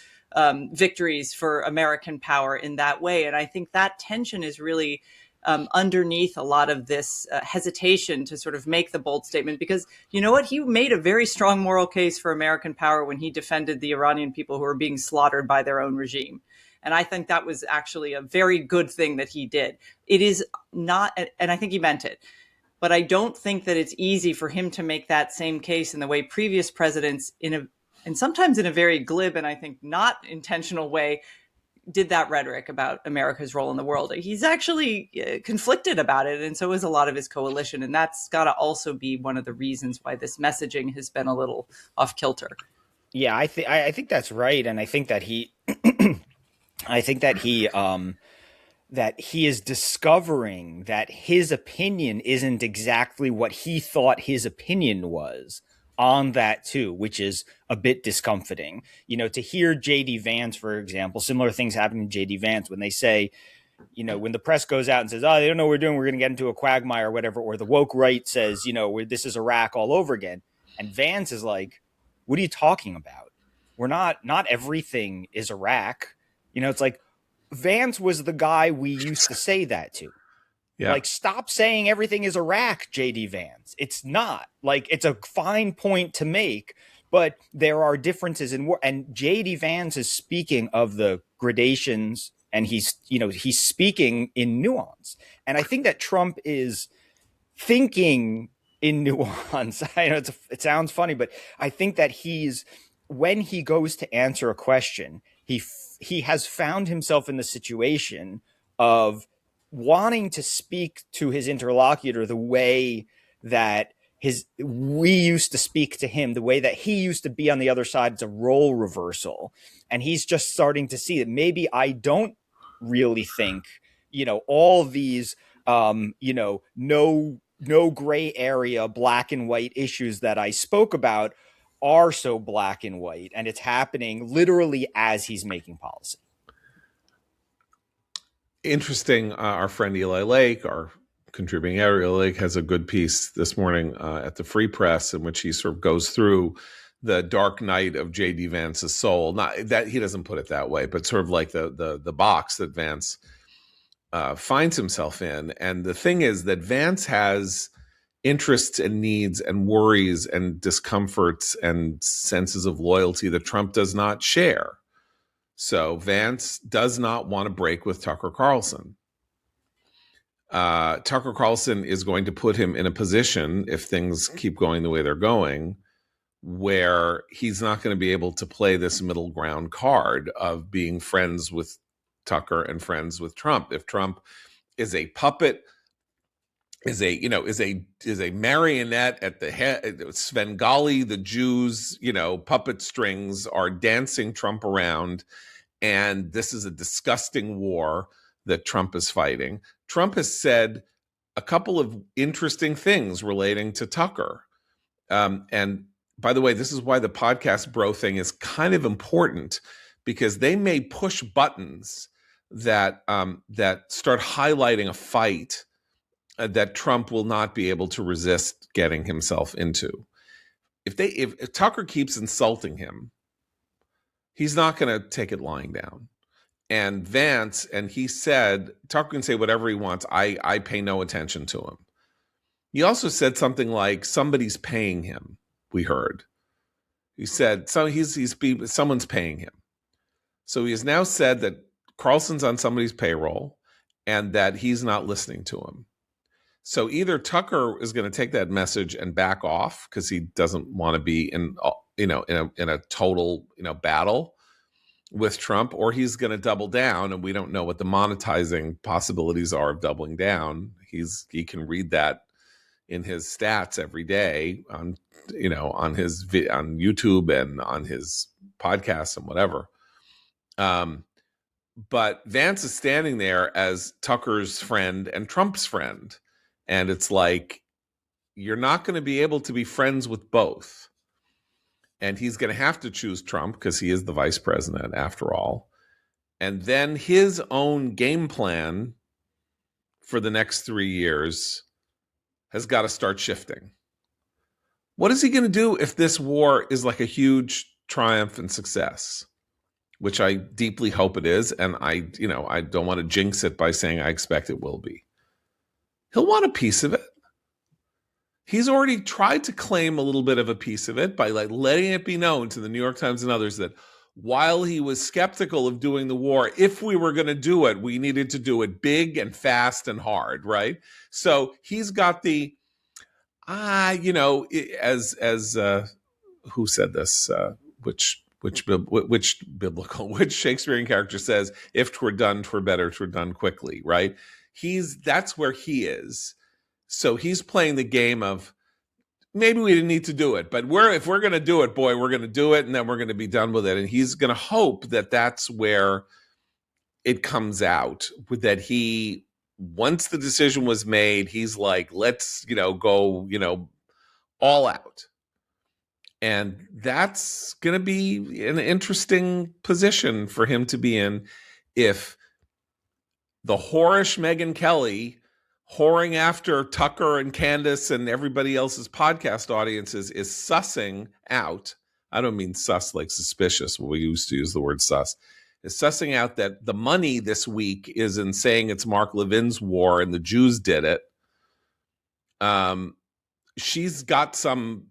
victories for American power in that way. And I think that tension is really underneath a lot of this hesitation to sort of make the bold statement, because you know what? He made a very strong moral case for American power when he defended the Iranian people who were being slaughtered by their own regime. And I think that was actually a very good thing that he did. It is not, and I think he meant it, but I don't think that it's easy for him to make that same case in the way previous presidents and sometimes in a very glib and I think not intentional way did that rhetoric about America's role in the world. He's actually conflicted about it, and so is a lot of his coalition. And that's got to also be one of the reasons why this messaging has been a little off kilter. Yeah, I think that's right, and I think that he, that he is discovering that his opinion isn't exactly what he thought his opinion was on that too, which is a bit discomforting. To hear J.D. Vance, for example, similar things happen to J.D. Vance when they say, when the press goes out and says, oh, they don't know what we're doing, we're going to get into a quagmire or whatever, or the woke right says, this is Iraq all over again. And Vance is like, what are you talking about? Not everything is Iraq. It's like Vance was the guy we used to say that to. Yeah. Like, stop saying everything is Iraq, J.D. Vance. It's not. Like, it's a fine point to make, but there are differences in war. And J.D. Vance is speaking of the gradations, and he's speaking in nuance. And I think that Trump is thinking in nuance. I know it sounds funny, but I think that when he goes to answer a question, he has found himself in the situation of wanting to speak to his interlocutor the way that we used to speak to him, the way that he used to be on the other side. It's a role reversal. And he's just starting to see that maybe I don't really think, all these, no gray area, black and white issues that I spoke about are so black and white. And it's happening literally as he's making policy. Interesting. Our friend Eli Lake, our contributing editor Eli Lake, has a good piece this morning at the Free Press in which he sort of goes through the dark night of J.D. Vance's soul. Not that he doesn't put it that way, but sort of like the box that Vance finds himself in. And the thing is that Vance has interests and needs and worries and discomforts and senses of loyalty that Trump does not share. So Vance does not want to break with Tucker Carlson. Tucker Carlson is going to put him in a position, if things keep going the way they're going, where he's not going to be able to play this middle ground card of being friends with Tucker and friends with Trump. If Trump is a puppet, is a marionette at the head, Svengali, the Jews, puppet strings are dancing Trump around. And this is a disgusting war that Trump is fighting. Trump has said a couple of interesting things relating to Tucker. And by the way, this is why the podcast bro thing is kind of important, because they may push buttons that start highlighting a fight that Trump will not be able to resist getting himself into. If Tucker keeps insulting him, he's not going to take it lying down. And Vance, and he said, Tucker can say whatever he wants. I pay no attention to him. He also said something like, somebody's paying him, we heard. He said, someone's paying him. So he has now said that Carlson's on somebody's payroll and that he's not listening to him. So either Tucker is going to take that message and back off because he doesn't want to be in a total, battle, with Trump, or he's going to double down, and we don't know what the monetizing possibilities are of doubling down. He can read that in his stats every day on on YouTube and on his podcasts and whatever. But Vance is standing there as Tucker's friend and Trump's friend, and it's like, you're not going to be able to be friends with both. And he's going to have to choose Trump because he is the vice president after all. And then his own game plan for the next 3 years has got to start shifting. What is he going to do if this war is like a huge triumph and success, which I deeply hope it is, and I don't want to jinx it by saying I expect it will be. He'll want a piece of it. He's already tried to claim a little bit of a piece of it by like letting it be known to the New York Times and others that while he was skeptical of doing the war, if we were going to do it, we needed to do it big and fast and hard, right? So he's got the, as who said this? Which Shakespearean character says, "If 'twere done, 'twere better, 'twere done quickly," right? That's where he is. So he's playing the game of maybe we didn't need to do it, but if we're going to do it, boy, we're going to do it, and then we're going to be done with it. And he's going to hope that that's where it comes out, that he, once the decision was made, he's like, let's, go, all out. And that's going to be an interesting position for him to be in if the whorish Megyn Kelly whoring after Tucker and Candace and everybody else's podcast audiences is sussing out. I don't mean sus like suspicious. We used to use the word sus. Is sussing out that the money this week is in saying it's Mark Levin's war and the Jews did it. She's got some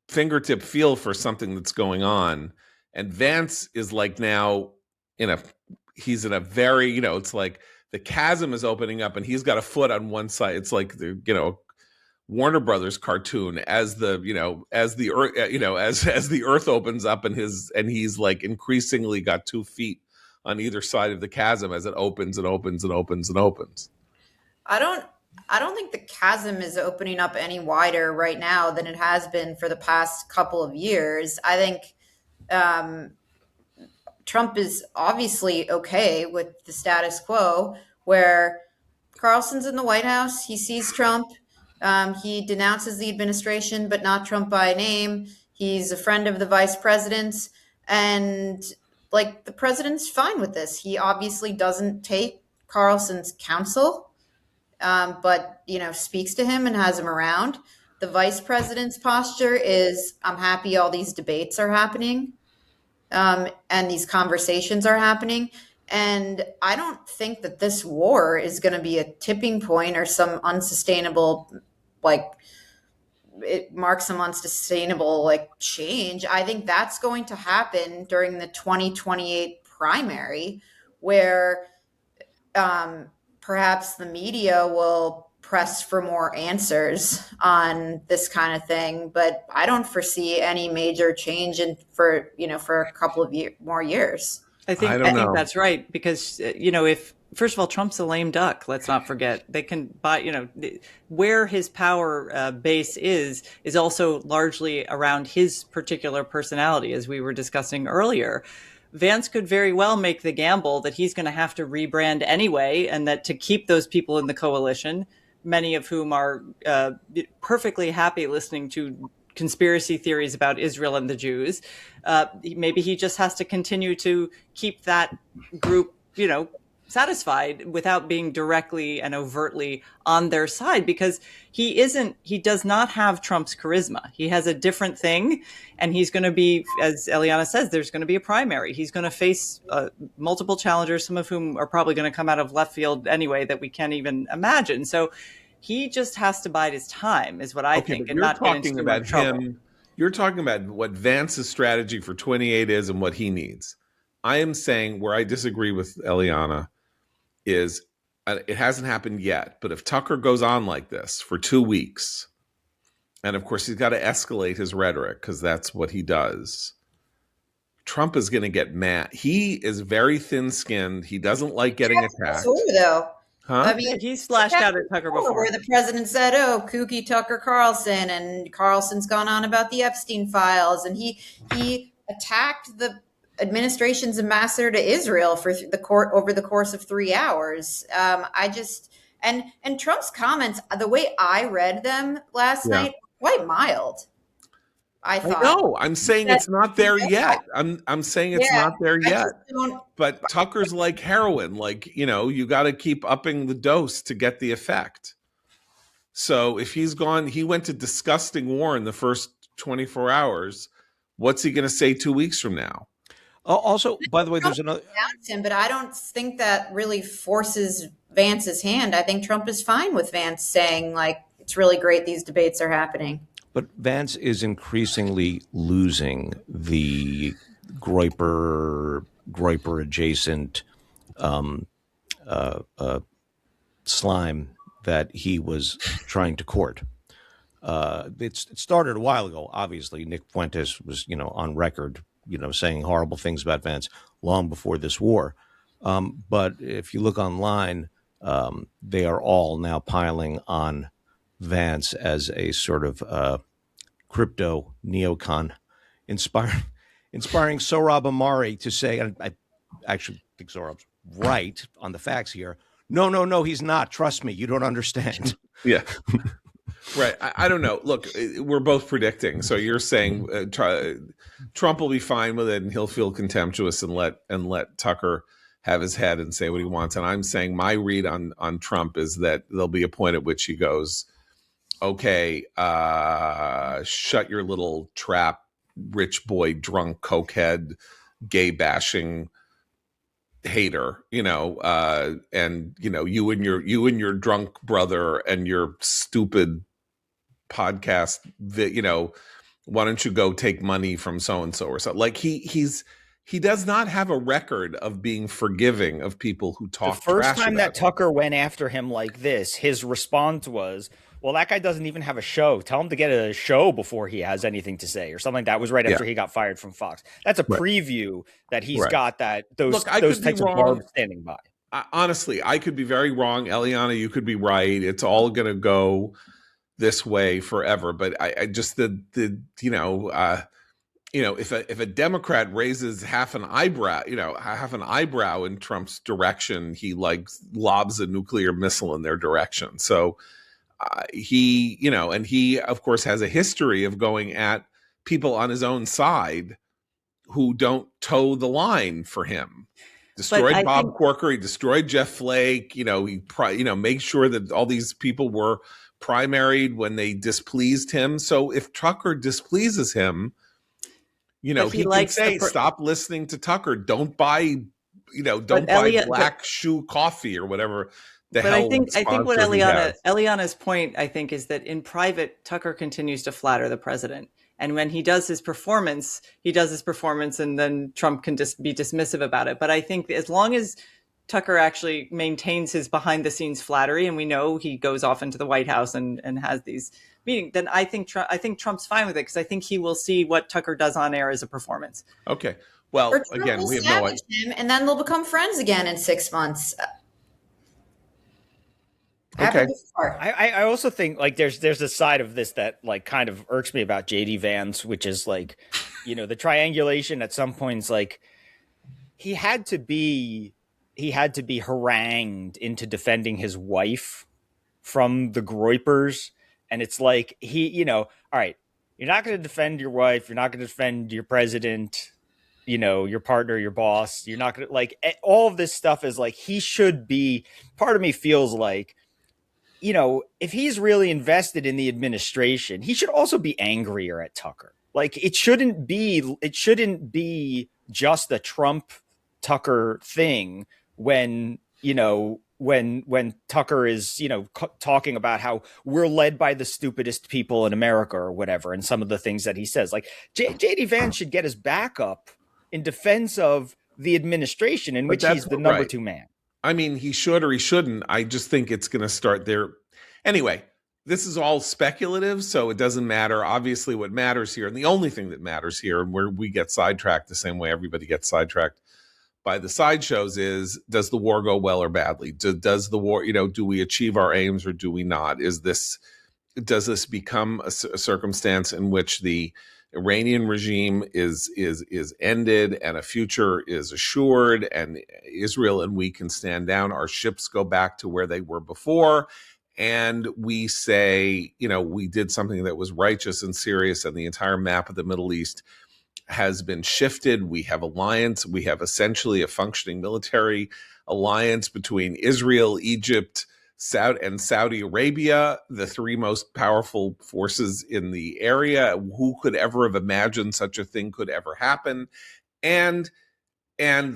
fingertip feel for something that's going on. And Vance is like now he's in a very, it's like, the chasm is opening up and he's got a foot on one side. It's like the, Warner Brothers cartoon as the earth opens up and he's like increasingly got 2 feet on either side of the chasm as it opens and opens and opens and opens. I don't think the chasm is opening up any wider right now than it has been for the past couple of years. I think Trump is obviously okay with the status quo where Carlson's in the White House. He sees Trump. He denounces the administration, but not Trump by name. He's a friend of the vice president's. And like the president's fine with this. He obviously doesn't take Carlson's counsel, but, speaks to him and has him around. The vice president's posture is, I'm happy all these debates are happening. And these conversations are happening. And I don't think that this war is going to be a tipping point or some unsustainable, it marks some unsustainable, change. I think that's going to happen during the 2028 primary where perhaps the media will press for more answers on this kind of thing, but I don't foresee any major change for a couple of more years. I think that's right because if first of all Trump's a lame duck, let's not forget. They can buy where his power base is also largely around his particular personality, as we were discussing earlier. Vance could very well make the gamble that he's going to have to rebrand anyway, and that to keep those people in the coalition, many of whom are perfectly happy listening to conspiracy theories about Israel and the Jews. Maybe he just has to continue to keep that group, satisfied without being directly and overtly on their side, because he does not have Trump's charisma. He has a different thing, and he's going to be, as Eliana says, there's going to be a primary. He's going to face multiple challengers, some of whom are probably going to come out of left field anyway that we can't even imagine. So he just has to bide his time, is what I think, and not get into about trouble. You're talking about what Vance's strategy for 28 is and what he needs. I am saying where I disagree with Eliana is it hasn't happened yet, but if Tucker goes on like this for 2 weeks, and of course he's got to escalate his rhetoric because that's what he does, Trump is going to get mad. He is very thin-skinned. He doesn't like getting attacked. Though. Huh? I mean, he's lashed out at Tucker before, where the president said, "Oh, kooky Tucker Carlson," and Carlson's gone on about the Epstein files, and he attacked the administration's ambassador to Israel for the court over the course of 3 hours. And Trump's comments, the way I read them last night, quite mild. I thought. No, I'm saying it's not there yet. I'm saying it's not there yet. But Tucker's like heroin. Like, you got to keep upping the dose to get the effect. So if he's gone, he went to disgusting war in the first 24 hours. What's he going to say 2 weeks from now? Also, by the way, there's another. Him, but I don't think that really forces Vance's hand. I think Trump is fine with Vance saying, like, it's really great these debates are happening. But Vance is increasingly losing the Groyper adjacent slime that he was trying to court. It started a while ago. Obviously, Nick Fuentes was on record saying horrible things about Vance long before this war. But if you look online, they are all now piling on Vance as a sort of crypto neocon, inspiring Sohrab Ahmari to say, and I actually think Sohrab's right on the facts here. No, he's not. Trust me, you don't understand. Yeah. Right. I don't know. Look, we're both predicting. So you're saying Trump will be fine with it and he'll feel contemptuous and let Tucker have his head and say what he wants. And I'm saying my read on Trump is that there'll be a point at which he goes, okay, shut your little trap, rich boy, drunk, cokehead, gay bashing hater, and you and your drunk brother and your stupid podcast that why don't you go take money from so and so or something. Like he does not have a record of being forgiving of people who talk. The first trash time about that Tucker went after him like this, his response was, well, that guy doesn't even have a show. Tell him to get a show before he has anything to say, or something like that. Was right after he got fired from Fox. That's a preview that he's got those types of barbs standing by. Honestly, I could be very wrong. Eliana, you could be right. It's all going to go this way forever. But I just if a Democrat raises half an eyebrow in Trump's direction, he like lobs a nuclear missile in their direction. So he of course has a history of going at people on his own side who don't toe the line for him. Destroyed Bob Corker. He destroyed Jeff Flake. He made sure that all these people were primaried when they displeased him. So if Tucker displeases him, he can say, stop listening to Tucker. Don't buy Black Shoe coffee or whatever the hell. I think what Eliana's point, I think, is that in private, Tucker continues to flatter the president. And when he does his performance, and then Trump can just be dismissive about it. But I think as long as Tucker actually maintains his behind the scenes flattery, and we know he goes off into the White House and has these meetings, then I think Trump's fine with it, because I think he will see what Tucker does on air as a performance. Okay. Well, again, we have no idea. And then they'll become friends again in 6 months. Okay. I also think like there's a side of this that like kind of irks me about JD Vance, which is like, the triangulation at some points, like he had to be harangued into defending his wife from the Groypers. And it's like all right, you're not going to defend your wife. You're not going to defend your president, your partner, your boss. You're not going to like all of this stuff is like he should be. Part of me feels like, if he's really invested in the administration, he should also be angrier at Tucker. Like it shouldn't be just a Trump Tucker thing when Tucker is, talking about how we're led by the stupidest people in America or whatever. And some of the things that he says, like JD Vance should get his back up in defense of the administration in which he's the number two man. I mean, he should or he shouldn't. I just think it's going to start there. Anyway, this is all speculative, so it doesn't matter. Obviously, what matters here, and the only thing that matters here, and where we get sidetracked the same way everybody gets sidetracked by the sideshows, is, does the war go well or badly? Does the war, do we achieve our aims or do we not? Does this become a circumstance in which the Iranian regime is ended and a future is assured, and Israel and we can stand down, our ships go back to where they were before, and we say, we did something that was righteous and serious, and the entire map of the Middle East has been shifted. We have alliance. We have essentially a functioning military alliance between Israel, Egypt, and Saudi Arabia, the three most powerful forces in the area. Who could ever have imagined such a thing could ever happen? And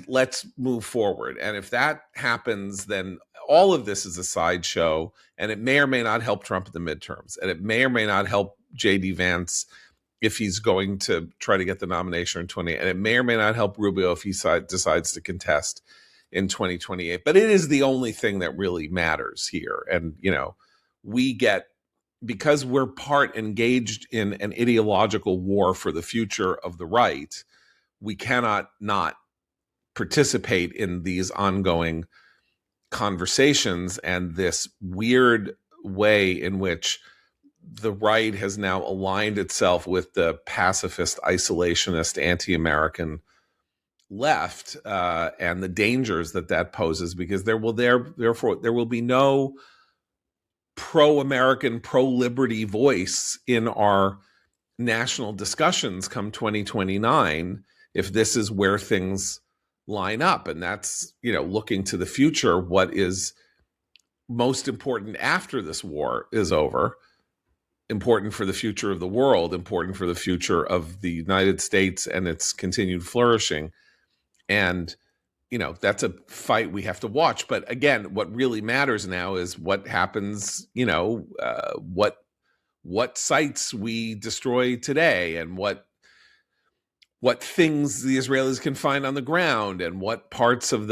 let's move forward. And if that happens, then all of this is a sideshow, and it may or may not help Trump at the midterms, and it may or may not help J.D. Vance if he's going to try to get the nomination in 20, and it may or may not help Rubio if he decides to contest in 2028. But it is the only thing that really matters here. And, we get, because we're part engaged in an ideological war for the future of the right, we cannot not participate in these ongoing conversations and this weird way in which the right has now aligned itself with the pacifist, isolationist, anti-American left, and the dangers that poses, because therefore there will be no pro-American, pro-liberty voice in our national discussions come 2029 if this is where things line up. And that's, looking to the future, what is most important after this war is over, important for the future of the world, important for the future of the United States and its continued flourishing. And, that's a fight we have to watch. But again, what really matters now is what happens, what sites we destroy today, and what things the Israelis can find on the ground, and what parts of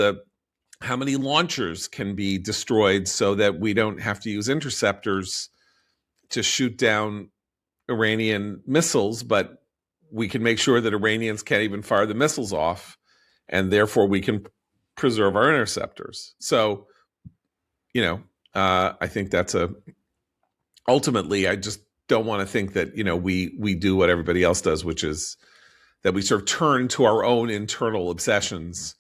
how many launchers can be destroyed so that we don't have to use interceptors to shoot down Iranian missiles, but we can make sure that Iranians can't even fire the missiles off, and therefore we can preserve our interceptors. So, I think that's ultimately, I just don't want to think that, we do what everybody else does, which is that we sort of turn to our own internal obsessions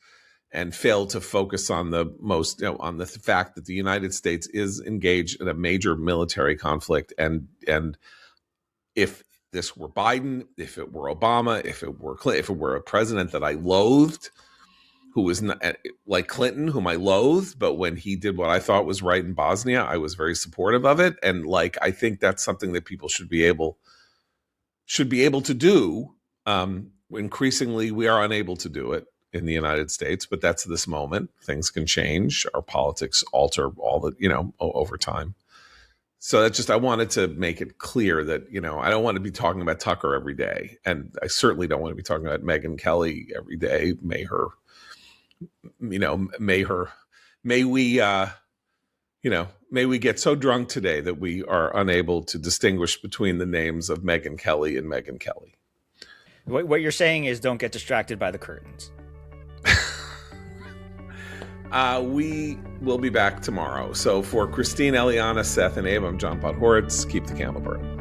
and fail to focus on on the fact that the United States is engaged in a major military conflict. And if this were Biden, if it were Obama, if it were Clinton, if it were a president that I loathed, who was not, like Clinton, whom I loathed, but when he did what I thought was right in Bosnia, I was very supportive of it. And I think that's something that people should be able to do. Increasingly, we are unable to do it in the United States, but that's this moment. Things can change. Our politics alter over time. So that's just, I wanted to make it clear that, I don't want to be talking about Tucker every day. And I certainly don't want to be talking about Megyn Kelly every day. May we get so drunk today that we are unable to distinguish between the names of Megyn Kelly and Megyn Kelly. What you're saying is, don't get distracted by the curtains. We will be back tomorrow. So for Christine, Eliana, Seth, and Abe, I'm John Podhoretz. Keep the candle burning.